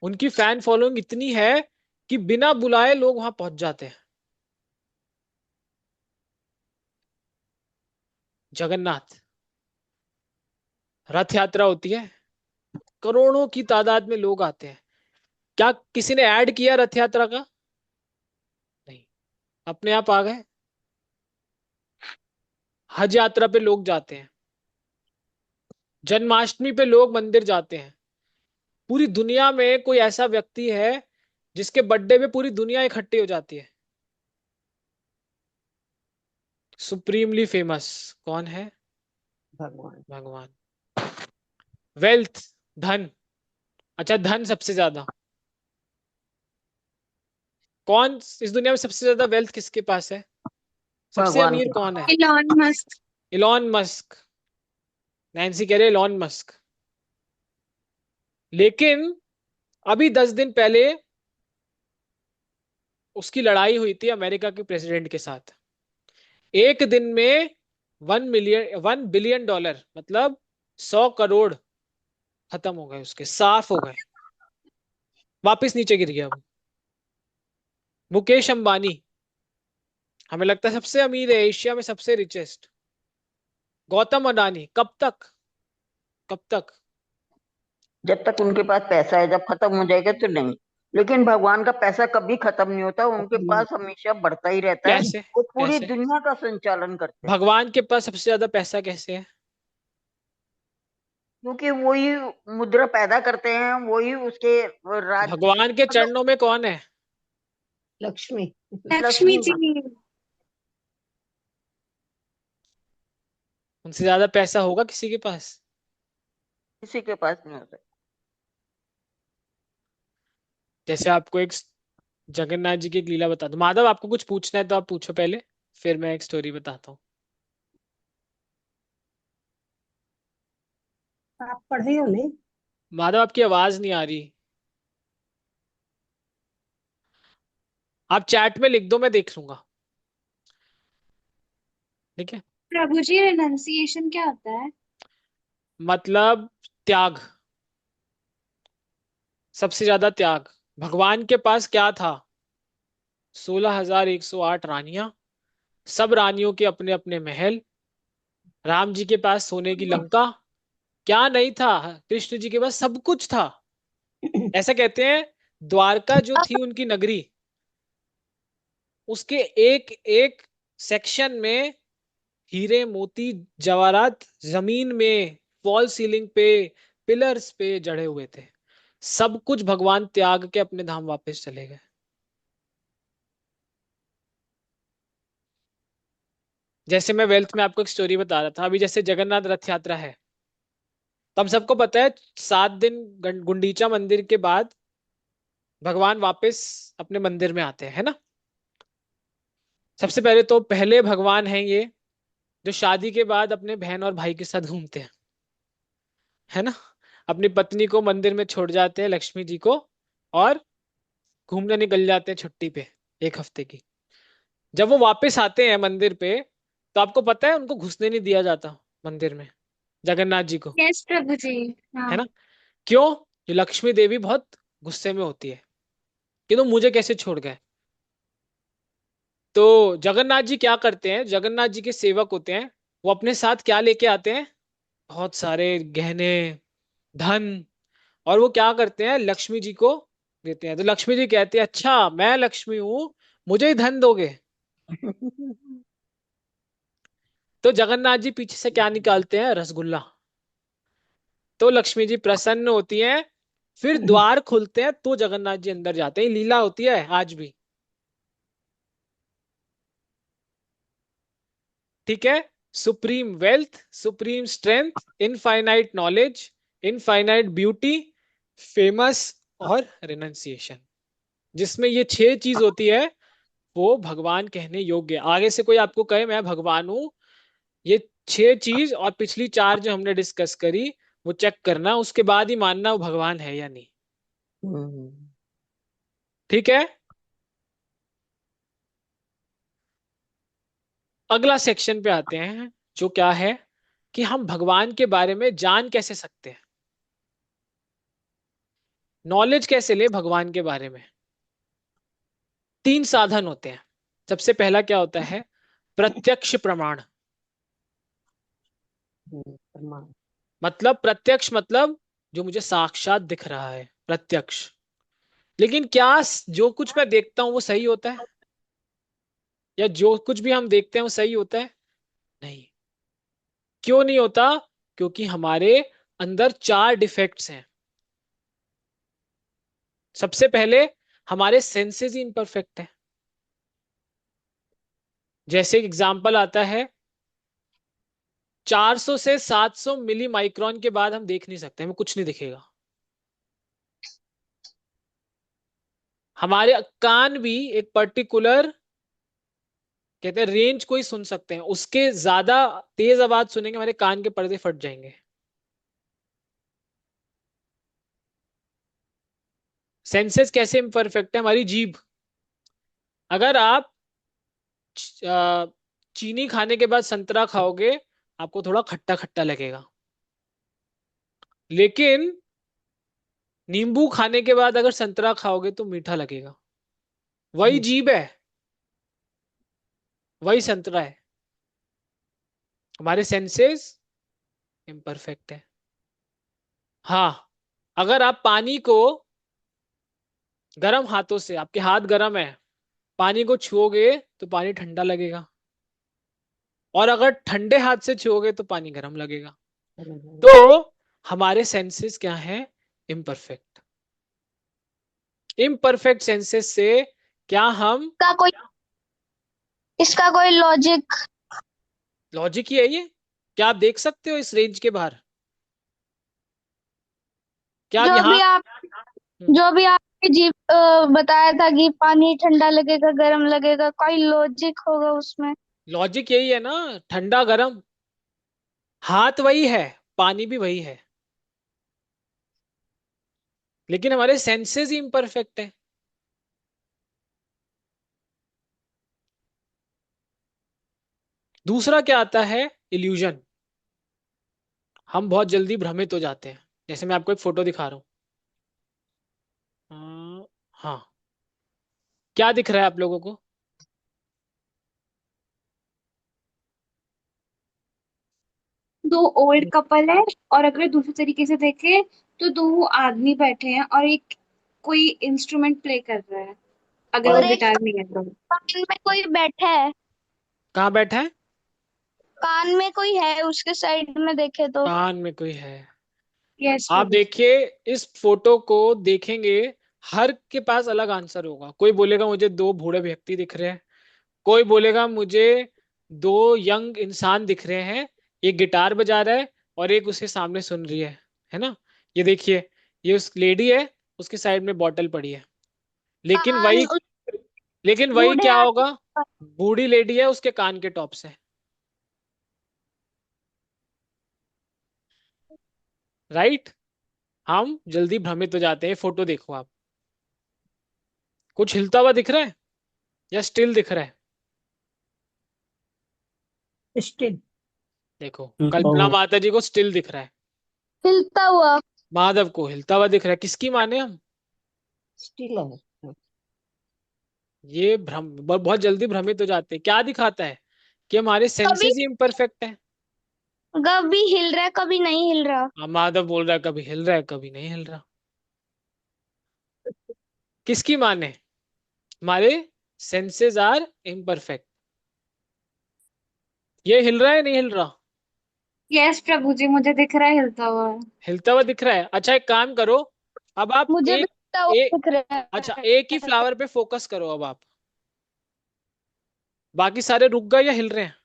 उनकी फैन फॉलोइंग इतनी है कि बिना बुलाए लोग वहां पहुंच जाते हैं। जगन्नाथ रथ यात्रा होती है, करोड़ों की तादाद में लोग आते हैं। क्या किसी ने ऐड किया रथ यात्रा का? नहीं, अपने आप आ गए। हज यात्रा पे लोग जाते हैं, जन्माष्टमी पे लोग मंदिर जाते हैं। पूरी दुनिया में कोई ऐसा व्यक्ति है जिसके बर्थडे पे पूरी दुनिया इकट्ठी हो जाती है? सुप्रीमली फेमस कौन है? भगवान। भगवान। वेल्थ, धन। अच्छा, धन सबसे ज्यादा कौन इस दुनिया में सबसे ज्यादा वेल्थ किसके पास है? सबसे भगवान अमीर के कौन है? Elon Musk. Elon Musk. Nancy कह रहे इलॉन मस्क। लेकिन अभी 10 दिन पहले उसकी लड़ाई हुई थी अमेरिका के प्रेसिडेंट के साथ। एक दिन में 1 बिलियन डॉलर, मतलब 100 करोड़ खत्म हो गए उसके, साफ हो गए, वापस नीचे गिर गया वो। मुकेश अंबानी हमें लगता है सबसे अमीर है, एशिया में सबसे रिचेस्ट। गौतम अडानी कब तक? कब तक? जब तक उनके पास पैसा है, जब खत्म हो जाएगा तो नहीं। लेकिन भगवान का पैसा कभी खत्म नहीं होता, उनके पास हमेशा बढ़ता ही रहता है। कैसे? वो पूरी कैसे? दुनिया का संचालन करते हैं, भगवान के पास सबसे ज्यादा पैसा कैसे है? क्योंकि वही मुद्रा पैदा करते हैं, वही उसके राज भगवान के मतलब चरणों में कौन है? लक्ष्मी। लक्ष्मी लक्ष्मी माँ। जी। उनसे ज्यादा पैसा होगा किसी के पास? किसी के पास नहीं होता। जैसे आपको एक जगन्नाथ जी की एक लीला बता दूं। माधव, आपको कुछ पूछना है तो आप पूछो पहले, फिर मैं एक स्टोरी बताता हूँ। आप पढ़े हो नहीं? माधव, आपकी आवाज नहीं आ रही। आप चैट में लिख दो, मैं देख लूंगा। ठीक है? प्रभु जी, रेनन्सिएशन क्या होता है? मतलब त्याग, सबसे ज्यादा त्याग। भगवान के पास क्या था? 16,108 रानियां, सब रानियों के अपने अपने महल। राम जी के पास सोने की लंका। क्या नहीं था? कृष्ण जी के पास सब कुछ था। ऐसा कहते हैं द्वारका जो थी उनकी नगरी, उसके एक एक सेक्शन में हीरे मोती जवाहरात जमीन में, फॉल सीलिंग पे, पिलर्स पे जड़े हुए थे। सब कुछ भगवान त्याग के अपने धाम वापस चले गए। जैसे मैं वेल्थ में आपको एक स्टोरी बता रहा था अभी, जैसे जगन्नाथ रथ यात्रा है, तो हम सबको पता है 7 दिन गुंडीचा मंदिर के बाद भगवान वापस अपने मंदिर में आते हैं, है ना? सबसे पहले तो पहले भगवान हैं ये जो शादी के बाद अपने बहन और भाई के साथ घूमते हैं, है ना? अपनी पत्नी को मंदिर में छोड़ जाते हैं, लक्ष्मी जी को, और घूमने निकल जाते हैं छुट्टी पे, 1 हफ्ते की। जब वो वापस आते हैं मंदिर पे, तो आपको पता है उनको घुसने नहीं दिया जाता मंदिर में, जगन्नाथ जी को, यस प्रभु जी। हाँ। है ना? क्यों? ये लक्ष्मी देवी बहुत गुस्से में होती है कि तुम मुझे कैसे छोड़ गए। तो जगन्नाथ जी क्या करते हैं, जगन्नाथ जी के सेवक होते हैं, वो अपने साथ क्या लेके आते हैं? बहुत सारे गहने, धन। और वो क्या करते हैं, लक्ष्मी जी को देते हैं। तो लक्ष्मी जी कहती है अच्छा मैं लक्ष्मी हूं, मुझे ही धन दोगे। तो जगन्नाथ जी पीछे से क्या निकालते हैं, रसगुल्ला। तो लक्ष्मी जी प्रसन्न होती हैं। फिर द्वार खुलते हैं तो जगन्नाथ जी अंदर जाते हैं। लीला होती है आज भी। ठीक है। Supreme wealth, supreme strength, infinite knowledge, infinite beauty, famous और रिनंसिएशन। जिसमें ये 6 चीज होती है वो भगवान कहने योग्य है। आगे से कोई आपको कहे मैं भगवान हूं, ये 6 चीज और पिछली 4 जो हमने डिस्कस करी वो चेक करना, उसके बाद ही मानना वो भगवान है या नहीं। हम्म। ठीक है। अगला सेक्शन पे आते हैं, जो क्या है कि हम भगवान के बारे में जान कैसे सकते हैं, नॉलेज कैसे ले भगवान के बारे में। 3 साधन होते हैं। सबसे पहला क्या होता है, प्रत्यक्ष प्रमाण। प्रमाण। मतलब प्रत्यक्ष मतलब जो मुझे साक्षात दिख रहा है, प्रत्यक्ष। लेकिन क्या जो कुछ मैं देखता हूं वो सही होता है, या जो कुछ भी हम देखते हैं वो सही होता है? नहीं। क्यों नहीं होता? क्योंकि हमारे अंदर 4 डिफेक्ट्स हैं। सबसे पहले हमारे सेंसेस ही इम्परफेक्ट है। जैसे एग्जाम्पल आता है, 400 से 700 मिली माइक्रोन के बाद हम देख नहीं सकते, हमें कुछ नहीं दिखेगा। हमारे कान भी एक पर्टिकुलर कहते हैं रेंज को ही सुन सकते हैं, उसके ज्यादा तेज आवाज सुनेंगे हमारे कान के पर्दे फट जाएंगे। सेंसेस कैसे इम्परफेक्ट है, हमारी जीभ। अगर आप चीनी खाने के बाद संतरा खाओगे आपको थोड़ा खट्टा खट्टा लगेगा, लेकिन नींबू खाने के बाद अगर संतरा खाओगे तो मीठा लगेगा। वही जीभ है, वही संतरा है। हमारे सेंसेस इम्परफेक्ट है। हाँ, अगर आप पानी को गर्म हाथों से, आपके हाथ गर्म है, पानी को छुओगे तो पानी ठंडा लगेगा, और अगर ठंडे हाथ से छुओगे तो पानी गर्म लगेगा। तो हमारे सेंसेस क्या है, इम्परफेक्ट। इम्परफेक्ट सेंसेस से क्या हम, का कोई इसका कोई लॉजिक? लॉजिक ही है ये। क्या आप देख सकते हो इस रेंज के बाहर? क्या आप जो यहाँ, भी आप जो भी आपने जी बताया था कि पानी ठंडा लगेगा गर्म लगेगा, कोई लॉजिक होगा उसमें? लॉजिक यही है ना, ठंडा गर्म। हाथ वही है, पानी भी वही है, लेकिन हमारे सेंसेस ही इम्परफेक्ट है। दूसरा क्या आता है, इल्यूजन। हम बहुत जल्दी भ्रमित हो जाते हैं। जैसे मैं आपको एक फोटो दिखा रहा हूँ। हाँ, क्या दिख रहा है आप लोगों को? दो ओल्ड कपल है, और अगर दूसरे तरीके से देखे तो दो आदमी बैठे हैं और एक कोई इंस्ट्रूमेंट प्ले कर रहा है, अगर वो और और एक गिटार नहीं है तो। कान में कोई बैठा है। कहाँ बैठा है? कान में कोई है उसके साइड में देखे तो। कान में कोई है। यस आप प्रभु। देखिए, इस फोटो को देखेंगे, हर के पास अलग आंसर होगा। कोई बोलेगा मुझे 2 बूढ़े व्यक्ति दिख रहे हैं, कोई बोलेगा मुझे 2 यंग इंसान दिख रहे हैं, एक गिटार बजा रहा है और एक उसके सामने सुन रही है ना। ये देखिए, ये उस लेडी है, उसके साइड में बॉटल पड़ी है। लेकिन कान वही उस लेकिन वही बूढ़े क्या आदमी होगा, बूढ़ी लेडी है, उसके कान के टॉप से। राइट। हम जल्दी भ्रमित हो जाते हैं। फोटो देखो आप, कुछ हिलता हुआ दिख रहा है या स्टिल दिख रहा है? स्टिल। देखो, कल्पना माता जी को स्टिल दिख रहा है, हिलता हुआ। माधव को हिलता हुआ दिख रहा है। किसकी माने हम? स्टिल है। ये बहुत जल्दी भ्रमित हो जाते हैं। क्या दिखाता है कि हमारे कभी सेंसेस ही इम्परफेक्ट है। कभी हिल रहा है कभी नहीं हिल रहा। अब माधव बोल रहा है कभी हिल रहा है कभी नहीं हिल रहा। किसकी माने? हमारे सेंसेस आर इम्परफेक्ट। ये हिल रहा है नहीं हिल रहा? यस प्रभु जी, मुझे दिख रहा है हिलता हुआ। हिलता हुआ दिख रहा है। अच्छा एक काम करो, अब आप मुझे भी एक हिलता हुआ एक दिख रहा अच्छा है। एक ही फ्लावर पे फोकस करो अब आप। बाकी सारे रुक गए या हिल रहे हैं?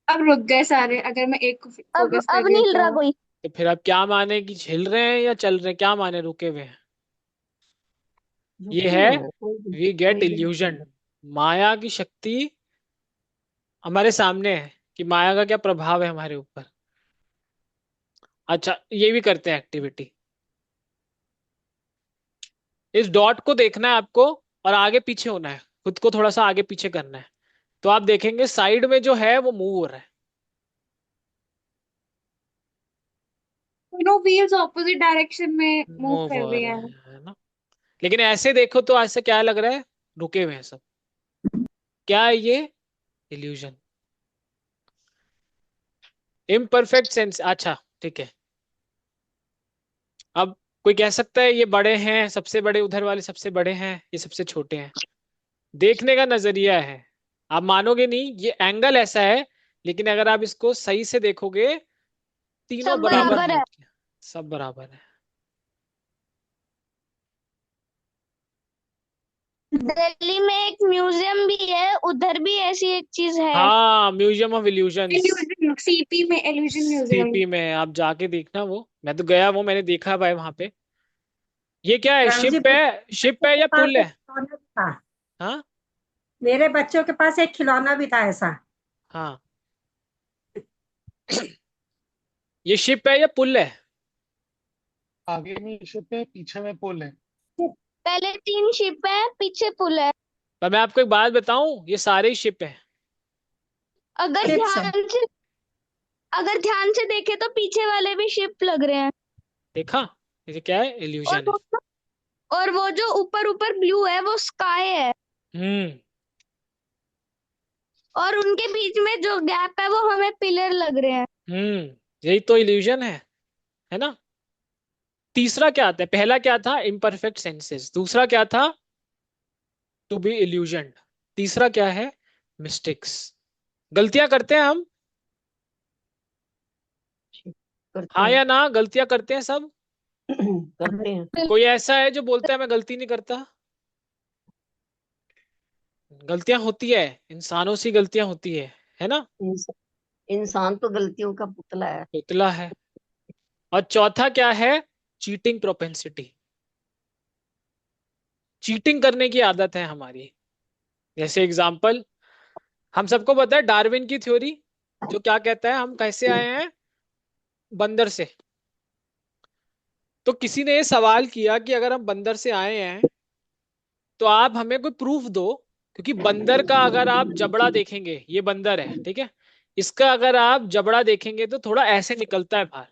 अब रुक गए सारे, अगर मैं एक को फोकस कर अब रही नहीं हूँ हिल तो। रहा कोई। तो फिर आप क्या माने कि हिल रहे हैं या चल रहे हैं? क्या माने रुके हुए हैं? ये रुके है हुए हैं, वी गेट कोई भी नहीं इल्यूजन। चल रहा। माया की शक्ति हमारे सामने है कि माया का क्या प्रभाव है हमारे ऊपर। अच्छा ये भी करते हैं एक्टिविटी। इस डॉट को देखना है आपको और आगे पीछे होना है, खुद को थोड़ा सा आगे पीछे करना है। तो आप देखेंगे साइड में जो है वो मूव हो रहा है। दोनों व्हील्स ऑपोजिट डायरेक्शन में मूव मूव कर हो रही रहे हैं। हैं है ना। लेकिन ऐसे देखो तो ऐसे क्या लग रहा है, रुके हुए हैं सब। क्या है ये? Illusion, imperfect sense. अच्छा ठीक है। अब कोई कह सकता है ये बड़े हैं, सबसे बड़े उधर वाले सबसे बड़े हैं, ये सबसे छोटे हैं। देखने का नजरिया है। आप मानोगे नहीं, ये एंगल ऐसा है, लेकिन अगर आप इसको सही से देखोगे तीनों सब बराबर बराबर है। हाइट के, सब बराबर है। दिल्ली में एक म्यूजियम भी है, उधर भी ऐसी एक चीज है। हाँ museum of illusions. Illusion CP में, इल्यूजन म्यूजियम। सीपी में आप जाके देखना, वो मैं तो गया, वो मैंने देखा भाई वहां पे। ये क्या है, प्रभु जी, शिप है? शिप है के या पास पुल एक है? खिलौना भी था। हाँ मेरे बच्चों के पास एक खिलौना भी था ऐसा। हाँ। ये शिप है या पुल है? आगे में शिप है, पीछे में पुल है। पहले 3 शिप है, पीछे पुल है। पर मैं आपको एक बात बताऊं, ये सारे ही शिप है। अगर शिप्स है। ध्यान से अगर ध्यान से देखे तो पीछे वाले भी शिप लग रहे हैं। देखा, ये क्या है, और इल्यूजन है। वो और वो जो ऊपर ऊपर ब्लू है वो स्काई है। हम्म। और उनके बीच में जो गैप है वो हमें पिलर लग रहे हैं। यही तो इल्यूजन है ना। तीसरा क्या आता है? पहला क्या था, इम्परफेक्ट सेंसेस। दूसरा क्या था, टू बी इल्यूजन। तीसरा क्या है, मिस्टेक्स। गलतियां करते हैं हम, करते हाँ हैं। या ना? गलतियां करते हैं सब। करते हैं। कोई ऐसा है जो बोलता है मैं गलती नहीं करता? गलतियां होती है, इंसानों से गलतियां होती है ना। इंस, इंसान तो गलतियों का पुतला है। पुतला है। और चौथा क्या है, चीटिंग प्रोपेंसिटी। चीटिंग करने की आदत है हमारी। जैसे एग्जाम्पल, हम सबको पता है डार्विन की थ्योरी, जो क्या कहता है हम कैसे आए हैं, बंदर से। तो किसी ने ये सवाल किया कि अगर हम बंदर से आए हैं तो आप हमें कोई प्रूफ दो। क्योंकि बंदर का अगर आप जबड़ा देखेंगे, ये बंदर है ठीक है, इसका अगर आप जबड़ा देखेंगे तो थोड़ा ऐसे निकलता है बाहर,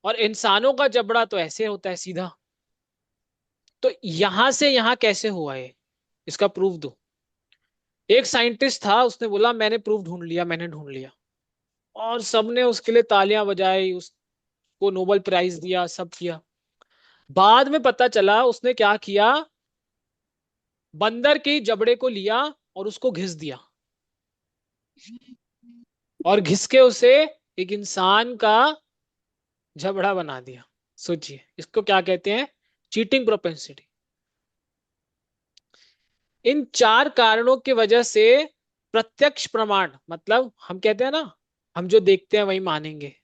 और इंसानों का जबड़ा तो ऐसे होता है सीधा। तो यहां से यहां कैसे हुआ ये, इसका प्रूफ दो। एक साइंटिस्ट था, उसने बोला मैंने प्रूफ ढूंढ लिया, मैंने ढूंढ लिया। और सबने उसके लिए तालियां बजाई, उसको नोबेल प्राइज दिया, सब किया। बाद में पता चला उसने क्या किया, बंदर के जबड़े को लिया और उसको घिस दिया, और घिस के उसे एक इंसान का जबड़ा बना दिया। सोचिए इसको क्या कहते हैं, चीटिंग प्रोपेंसिटी। इन चार कारणों की वजह से प्रत्यक्ष प्रमाण, मतलब हम कहते हैं ना, हम जो देखते हैं वही मानेंगे,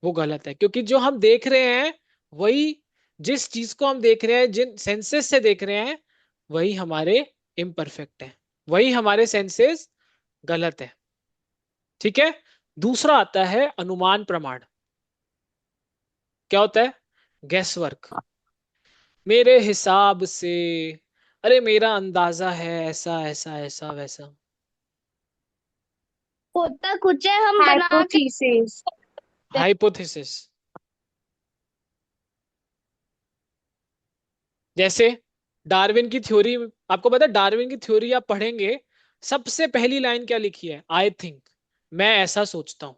वो गलत है। क्योंकि जो हम देख रहे हैं वही, जिस चीज को हम देख रहे हैं, जिन सेंसेस से देख रहे हैं, वही हमारे इम्परफेक्ट है, वही हमारे सेंसेस गलत है। ठीक है। दूसरा आता है अनुमान प्रमाण। क्या होता है, गेस वर्क। मेरे हिसाब से, अरे मेरा अंदाजा है, ऐसा ऐसा ऐसा वैसा। होता कुछ है, हम बना के हाइपोथीसिस। हाइपोथेसिस। जैसे डार्विन की थ्योरी, आपको पता है डार्विन की थ्योरी आप पढ़ेंगे, सबसे पहली लाइन क्या लिखी है? आई थिंक, मैं ऐसा सोचता हूं।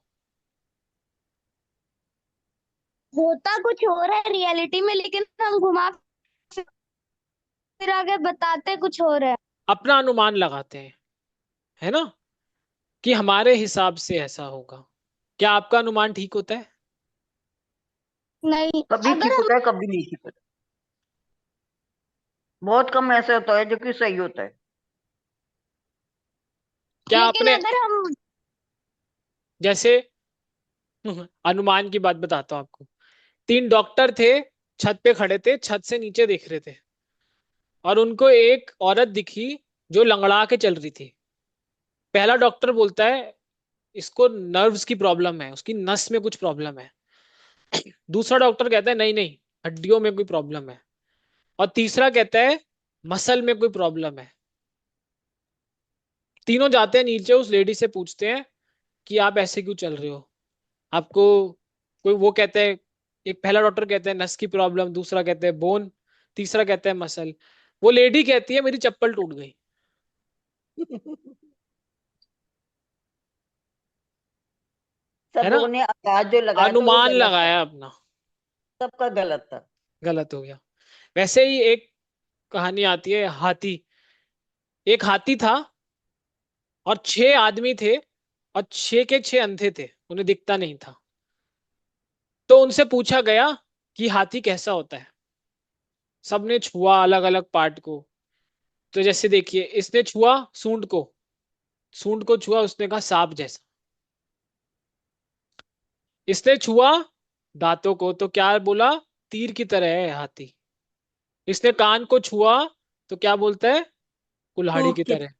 होता कुछ और है रियलिटी में, लेकिन हम घुमा फिर आगे बताते कुछ और है। अपना अनुमान लगाते हैं, है ना, कि हमारे हिसाब से ऐसा होगा। क्या आपका अनुमान ठीक होता है? नहीं, कभी अगर ठीक हम होता है, कभी नहीं ठीक होता। बहुत कम ऐसा होता है जो कि सही होता है। क्या लेकिन आपने, अगर हम जैसे अनुमान की बात बताता हूं आपको। 3 डॉक्टर थे, छत पे खड़े थे, छत से नीचे देख रहे थे, और उनको एक औरत दिखी जो लंगड़ा के चल रही थी। पहला डॉक्टर बोलता है इसको नर्व्स की प्रॉब्लम है, उसकी नस में कुछ प्रॉब्लम है। दूसरा डॉक्टर कहता है नहीं नहीं, हड्डियों में कोई प्रॉब्लम है। और तीसरा कहता है मसल में कोई प्रॉब्लम है। तीनों जाते हैं नीचे, उस लेडी से पूछते हैं कि आप ऐसे क्यों चल रहे हो, आपको कोई, वो कहते हैं, एक पहला डॉक्टर कहता है नस की प्रॉब्लम, दूसरा कहता है बोन, तीसरा कहता है मसल। वो लेडी कहती है मेरी चप्पल टूट गई। है सब ना, लोगों ने अंदाज जो लगाया था वो अनुमान गलत था। लगाया अपना, सबका गलत था। गलत हो गया। वैसे ही एक कहानी आती है, हाथी। एक हाथी था और 6 आदमी थे, और 6 के 6 अंधे थे, उन्हें दिखता नहीं था। तो उनसे पूछा गया कि हाथी कैसा होता है। सबने छुआ अलग अलग पार्ट को। तो जैसे देखिए, इसने छुआ सूंड को, सूंड को छुआ, उसने कहा सांप जैसा। इसने छुआ दांतों को, तो क्या बोला? तीर की तरह है हाथी। इसने कान को छुआ, तो क्या बोलता है? कुल्हाड़ी सूट की की। तरह।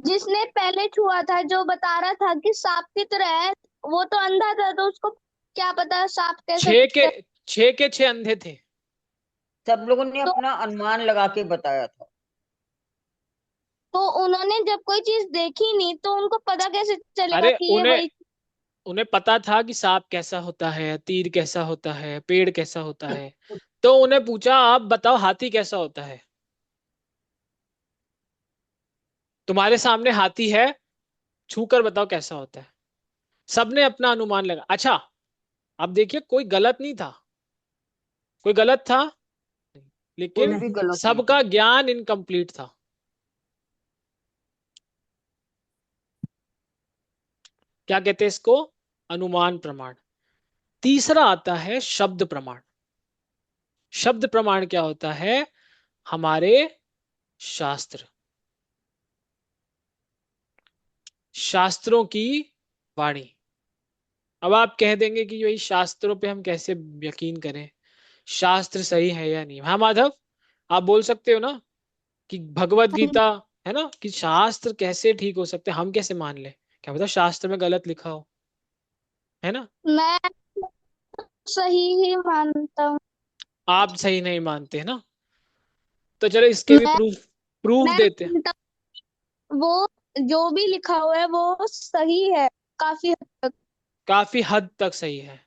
जिसने पहले छुआ था जो बता रहा था कि सांप की तरह है, वो तो अंधा था, तो उसको क्या पता सांप कैसे छह के दिखता है। 6 के 6 अंधे थे। सब लोगों ने तो अपना अनुमान लगा के बताया था। तो उन्होंने जब कोई चीज देखी नहीं तो उनको पता कैसे चलेगा अरे कि ये उन्हें वही। उन्हें पता था कि सांप कैसा होता है, तीर कैसा होता है, पेड़ कैसा होता है। तो उन्हें पूछा आप बताओ हाथी कैसा होता है। तुम्हारे सामने हाथी है, छू कर बताओ कैसा होता है। सबने अपना अनुमान लगा। अच्छा, अब देखिए, कोई गलत नहीं था, कोई गलत था, कोई लेकिन भी गलत नहीं था। सबका ज्ञान इनकम्प्लीट था। क्या कहते हैं इसको? अनुमान प्रमाण। तीसरा आता है शब्द प्रमाण। शब्द प्रमाण क्या होता है? हमारे शास्त्र, शास्त्रों की वाणी। अब आप कह देंगे कि यही शास्त्रों पे हम कैसे यकीन करें, शास्त्र सही है या नहीं। हाँ माधव, आप बोल सकते हो ना कि भगवत गीता, है ना, कि शास्त्र कैसे ठीक हो सकते हैं, हम कैसे मान ले, क्या पता शास्त्र में गलत लिखा हो, है ना। मैं सही ही मानता हूँ। आप सही नहीं मानते, है ना। तो चलो इसके भी मैं प्रूफ प्रूफ मैं देते हैं। मानता हूँ, वो जो भी लिखा हुआ है वो सही है काफी हद तक। काफी हद तक सही है।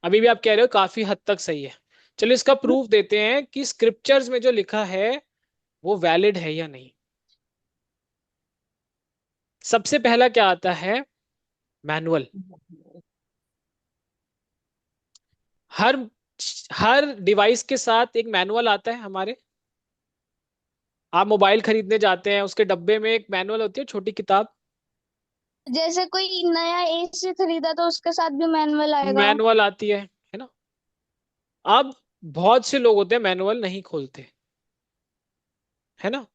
अभी भी आप कह रहे हो काफी हद तक सही है। चलो इसका प्रूफ देते हैं कि स्क्रिप्चर्स में जो लिखा है वो वैलिड है या नहीं। सबसे पहला क्या आता है? मैनुअल। हर हर डिवाइस के साथ एक मैनुअल आता है हमारे। आप मोबाइल खरीदने जाते हैं, उसके डब्बे में एक मैनुअल होती है, छोटी किताब। जैसे कोई नया एसी खरीदा तो उसके साथ भी मैनुअल आएगा। मैनुअल आती है ना। अब बहुत से लोग होते हैं मैनुअल नहीं खोलते, है ना।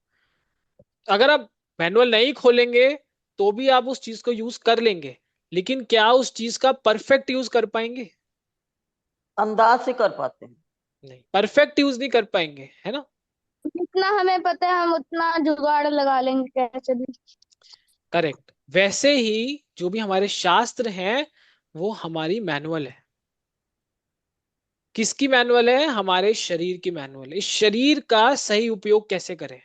अगर आप मैनुअल नहीं खोलेंगे तो भी आप उस चीज को यूज कर लेंगे, लेकिन क्या उस चीज का परफेक्ट यूज कर पाएंगे? अंदाज से कर पाते हैं। नहीं, परफेक्ट यूज नहीं कर पाएंगे, है ना। जितना हमें पता है हम उतना जुगाड़ लगा लेंगे कैसे भी। करेक्ट। वैसे ही जो भी हमारे शास्त्र हैं वो हमारी मैनुअल है। किसकी मैनुअल है? हमारे शरीर की मैनुअल। इस शरीर का सही उपयोग कैसे करें,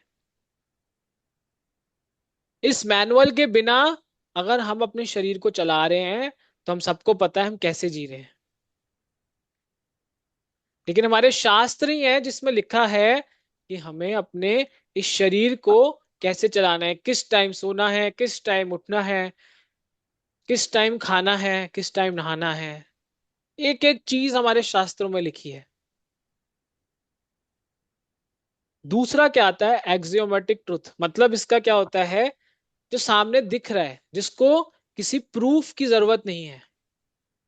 इस मैनुअल के बिना अगर हम अपने शरीर को चला रहे हैं तो हम सबको पता है हम कैसे जी रहे हैं। लेकिन हमारे शास्त्र ही है जिसमें लिखा है कि हमें अपने इस शरीर को कैसे चलाना है, किस टाइम सोना है, किस टाइम उठना है, किस टाइम खाना है, किस टाइम नहाना है। एक एक चीज हमारे शास्त्रों में लिखी है। दूसरा क्या आता है, एक्सियोमेटिक ट्रुथ, मतलब इसका क्या होता है, जो सामने दिख रहा है, जिसको किसी प्रूफ की जरूरत नहीं है।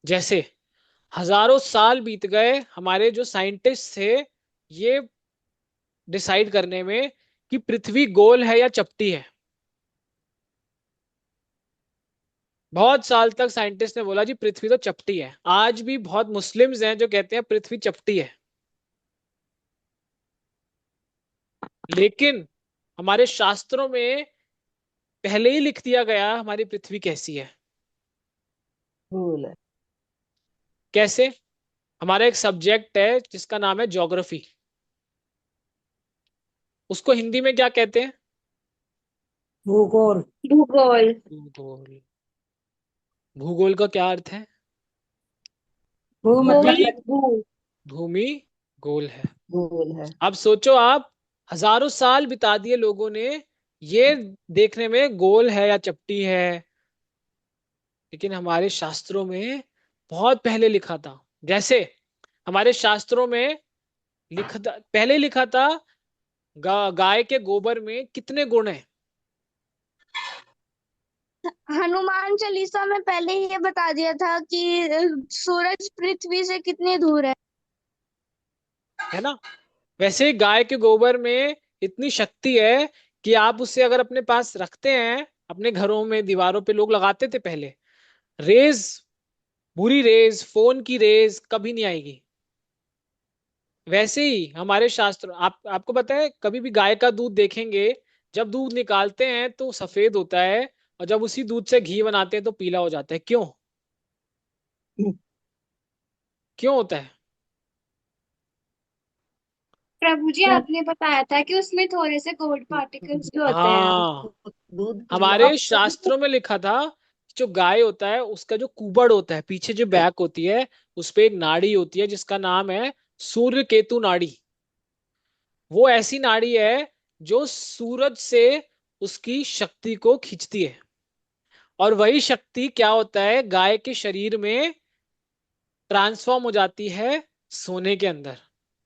जैसे हजारों साल बीत गए हमारे जो साइंटिस्ट थे ये डिसाइड करने में कि पृथ्वी गोल है या चपटी है। बहुत साल तक साइंटिस्ट ने बोला जी पृथ्वी तो चपटी है। आज भी बहुत मुस्लिम्स हैं जो कहते हैं पृथ्वी चपटी है। लेकिन हमारे शास्त्रों में पहले ही लिख दिया गया हमारी पृथ्वी कैसी है। भूल है। कैसे? हमारा एक सब्जेक्ट है जिसका नाम है ज्योग्राफी। उसको हिंदी में क्या कहते हैं? भूगोल। भूगोल। भूगोल। भूगोल का क्या अर्थ है? भू मतलब भूमि, भू। भूमि गोल है। भूल है। अब सोचो आप, हजारों साल बिता दिए लोगों ने ये देखने में गोल है या चपटी है, लेकिन हमारे शास्त्रों में बहुत पहले लिखा था। जैसे हमारे शास्त्रों में पहले लिखा था गाय के गोबर में कितने गुण हैं। हनुमान चालीसा में पहले ही ये बता दिया था कि सूरज पृथ्वी से कितनी दूर है ना? वैसे ही गाय के गोबर में इतनी शक्ति है कि आप उसे अगर अपने पास रखते हैं, अपने घरों में दीवारों पे लोग लगाते थे पहले, रेज, बुरी रेज, फोन की रेज कभी नहीं आएगी। वैसे ही हमारे शास्त्र, आपको पता है कभी भी गाय का दूध देखेंगे, जब दूध निकालते हैं तो सफेद होता है, और जब उसी दूध से घी बनाते हैं तो पीला हो जाता है। क्यों? क्यों होता है? प्रभु जी क्यों? आपने बताया था कि उसमें थोड़े से गोल्ड पार्टिकल्स भी होते हैं। हाँ, दूध पीला। हमारे शास्त्रों में लिखा था कि जो गाय होता है उसका जो कुबड़ होता है, पीछे जो बैक होती है, उस पे एक नाड़ी होती है जिसका नाम है सूर्य केतु नाड़ी। वो ऐसी नाड़ी है जो सूरज से उसकी शक्ति को खींचती है, और वही शक्ति क्या होता है, गाय के शरीर में ट्रांसफॉर्म हो जाती है सोने के अंदर,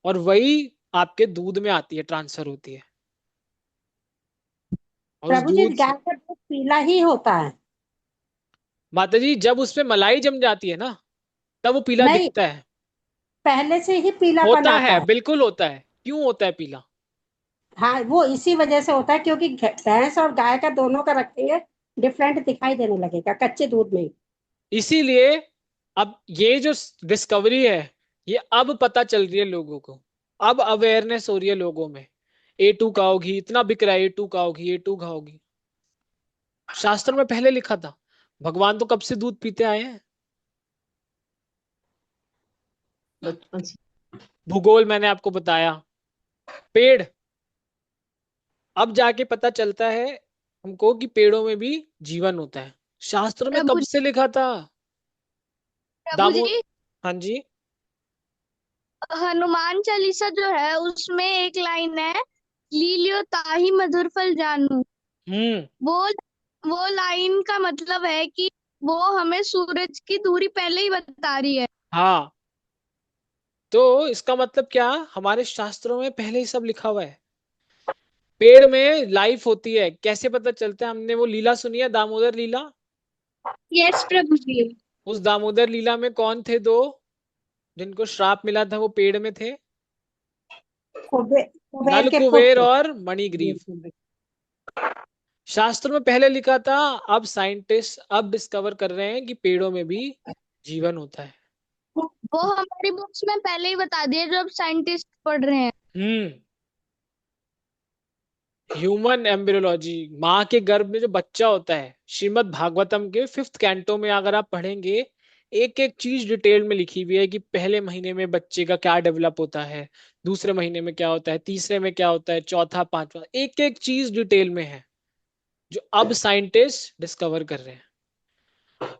और वही आपके दूध में आती है, ट्रांसफर होती है। और उस प्रभु जी दूध गाय से, का दूध पीला ही होता है? माता जी, जब उसमें मलाई जम जाती है ना, तब वो पीला नहीं, दिखता है। पहले से ही पीलापन होता आता है, है। बिल्कुल होता है। क्यों होता है पीला? हाँ, वो इसी वजह से होता है क्योंकि भैंस और गाय का दोनों का रखेंगे, डिफरेंट दिखाई देने लगेगा कच्चे दूध में ही। इसीलिए अब ये जो डिस्कवरी है, ये अब पता चल रही है लोगों को, अब अवेयरनेस हो रही है लोगों में। A2 खाओ घी, इतना बिक रहा है, A2 खाओ घी, A2 खाओ घी। शास्त्र में पहले लिखा था। भगवान तो कब से दूध पीते आए हैं। बचपन से। भूगोल मैंने आपको बताया। पेड़, अब जाके पता चलता है हमको कि पेड़ों में भी जीवन होता है। शास्त्र में कब है। से लिखा था? प्रभु दामो, जी, हाँ जी। हनुमान चालीसा जो है उसमें एक लाइन है, लीलियो ताही मधुर फल जानू। हम्म। वो वो लाइन का मतलब है कि वो हमें सूरज की दूरी पहले ही बता रही है। हाँ, तो इसका मतलब क्या, हमारे शास्त्रों में पहले ही सब लिखा हुआ है। पेड़ में लाइफ होती है, कैसे पता चलता है? हमने वो लीला सुनी है, दामोदर लीला। यस प्रभु जी। उस दामोदर लीला में कौन थे दो जिनको श्राप मिला था, वो पेड़ में थे? कुबेर नल के कुबेर पुत्र। और मणिग्रीव। शास्त्र में पहले लिखा था, अब साइंटिस्ट अब डिस्कवर कर रहे हैं कि पेड़ों में भी जीवन होता है। वो हमारी बुक्स में पहले ही बता दिया जो अब साइंटिस्ट पढ़ रहे हैं। हम्म। ह्यूमन एम्ब्रियोलॉजी, माँ के गर्भ में जो बच्चा होता है, श्रीमद् भागवतम के 5th कैंटो में अगर आप पढ़ेंगे, एक एक चीज डिटेल में लिखी हुई है कि पहले महीने में बच्चे का क्या डेवलप होता है, दूसरे महीने में क्या होता है, तीसरे में क्या होता है, चौथा, पांचवा, एक एक चीज डिटेल में है, जो अब साइंटिस्ट डिस्कवर कर रहे हैं।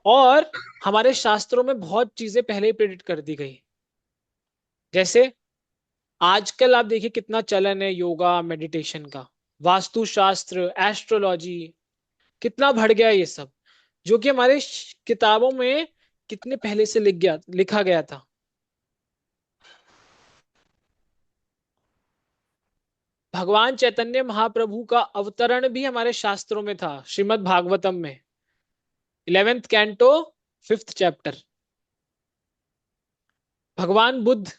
और हमारे शास्त्रों में बहुत चीजें पहले ही प्रेडिक्ट कर दी गई। जैसे आजकल आप देखिए कितना चलन है योगा मेडिटेशन का। वास्तुशास्त्र, एस्ट्रोलॉजी, कितना बढ़ गया ये सब, जो कि हमारे किताबों में कितने पहले से लिखा गया था। भगवान चैतन्य महाप्रभु का अवतरण भी हमारे शास्त्रों में था, श्रीमद् भागवतम में 11th कैंटो 5th चैप्टर। भगवान बुद्ध,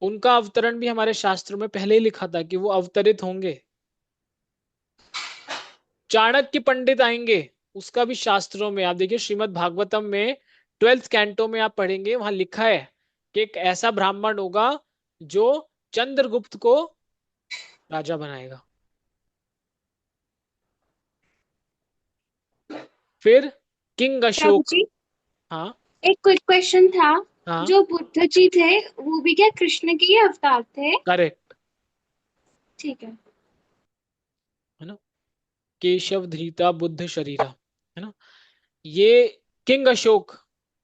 उनका अवतरण भी हमारे शास्त्रों में पहले ही लिखा था कि वो अवतरित होंगे। चाणक्य पंडित आएंगे, उसका भी शास्त्रों में आप देखिए, श्रीमद् भागवतम में 12th कैंटो में आप पढ़ेंगे, वहां लिखा है कि एक ऐसा ब्राह्मण होगा जो चंद्रगुप्त को राजा बनाएगा। फिर किंग प्रभु अशोक। जी, हाँ एक क्विक क्वेश्चन था। हाँ, जो बुद्ध जी थे वो भी क्या कृष्ण के ही अवतार थे? करेक्ट ठीक है। है ना, केशव धृता बुद्ध शरीरा, है ना। ये किंग अशोक,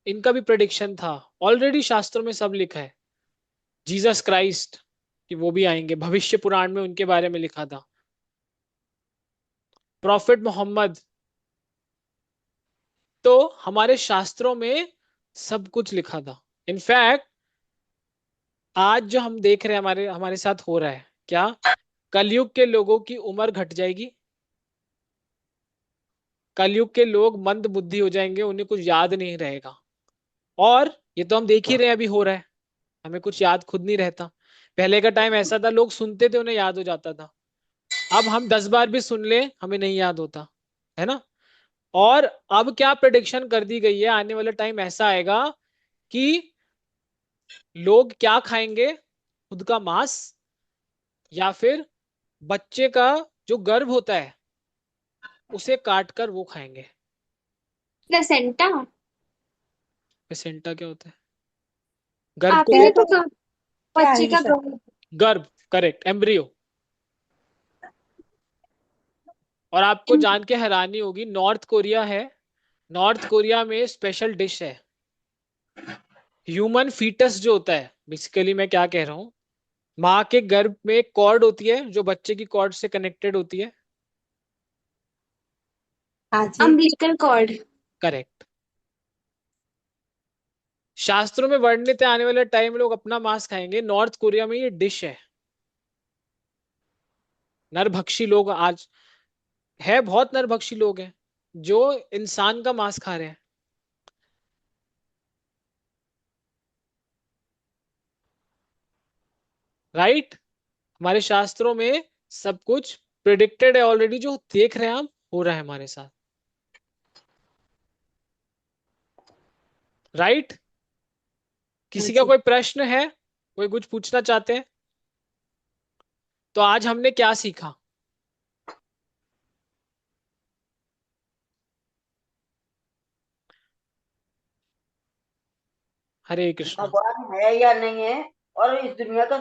इनका भी प्रेडिक्शन था, ऑलरेडी शास्त्रों में सब लिखा है। जीसस क्राइस्ट कि वो भी आएंगे, भविष्य पुराण में उनके बारे में लिखा था। प्रॉफिट मोहम्मद, तो हमारे शास्त्रों में सब कुछ लिखा था। इनफैक्ट आज जो हम देख रहे हैं हमारे हमारे साथ हो रहा है क्या, कलयुग के लोगों की उम्र घट जाएगी, कलयुग के लोग मंद बुद्धि हो जाएंगे, उन्हें कुछ याद नहीं रहेगा। और ये तो हम देख ही रहे हैं, अभी हो रहा है, हमें कुछ याद खुद नहीं रहता। पहले का टाइम ऐसा था, लोग सुनते थे उन्हें याद हो जाता था। अब हम 10 बार भी सुन ले हमें नहीं याद होता, है ना। और अब क्या प्रेडिक्शन कर दी गई है, आने वाला टाइम ऐसा आएगा कि लोग क्या खाएंगे, खुद का मांस, या फिर बच्चे का जो गर्भ होता है उसे काट कर वो खाएंगे। प्लेसेंटा। प्लेसेंटा क्या होता है? गर्भ को आपने तो क्या बच्चे है का सर? गर्भ, करेक्ट, एम्ब्रियो। और आपको जान के हैरानी होगी, नॉर्थ कोरिया है, नॉर्थ कोरिया में स्पेशल डिश है, ह्यूमन फीटस जो होता है। बेसिकली मैं क्या कह रहा हूँ, माँ के गर्भ में एक कॉर्ड होती है जो बच्चे की कॉर्ड से कनेक्टेड होती है। हाँ जी। Umbilical cord. करेक्ट। शास्त्रों में वर्णित है आने वाले टाइम में लोग अपना मांस खाएंगे। नॉर्थ कोरिया में ये डिश है। नरभक्षी लोग आज है, बहुत नरभक्षी लोग हैं जो इंसान का मांस खा रहे हैं। राइट, हमारे शास्त्रों में सब कुछ प्रिडिक्टेड है ऑलरेडी, जो देख रहे हैं हम हो रहा है हमारे साथ। राइट, हाँ किसी का जी। कोई प्रश्न है, कोई कुछ पूछना चाहते हैं? तो आज हमने क्या सीखा? हरे कृष्णा। भगवान है या नहीं है, और इस दुनिया का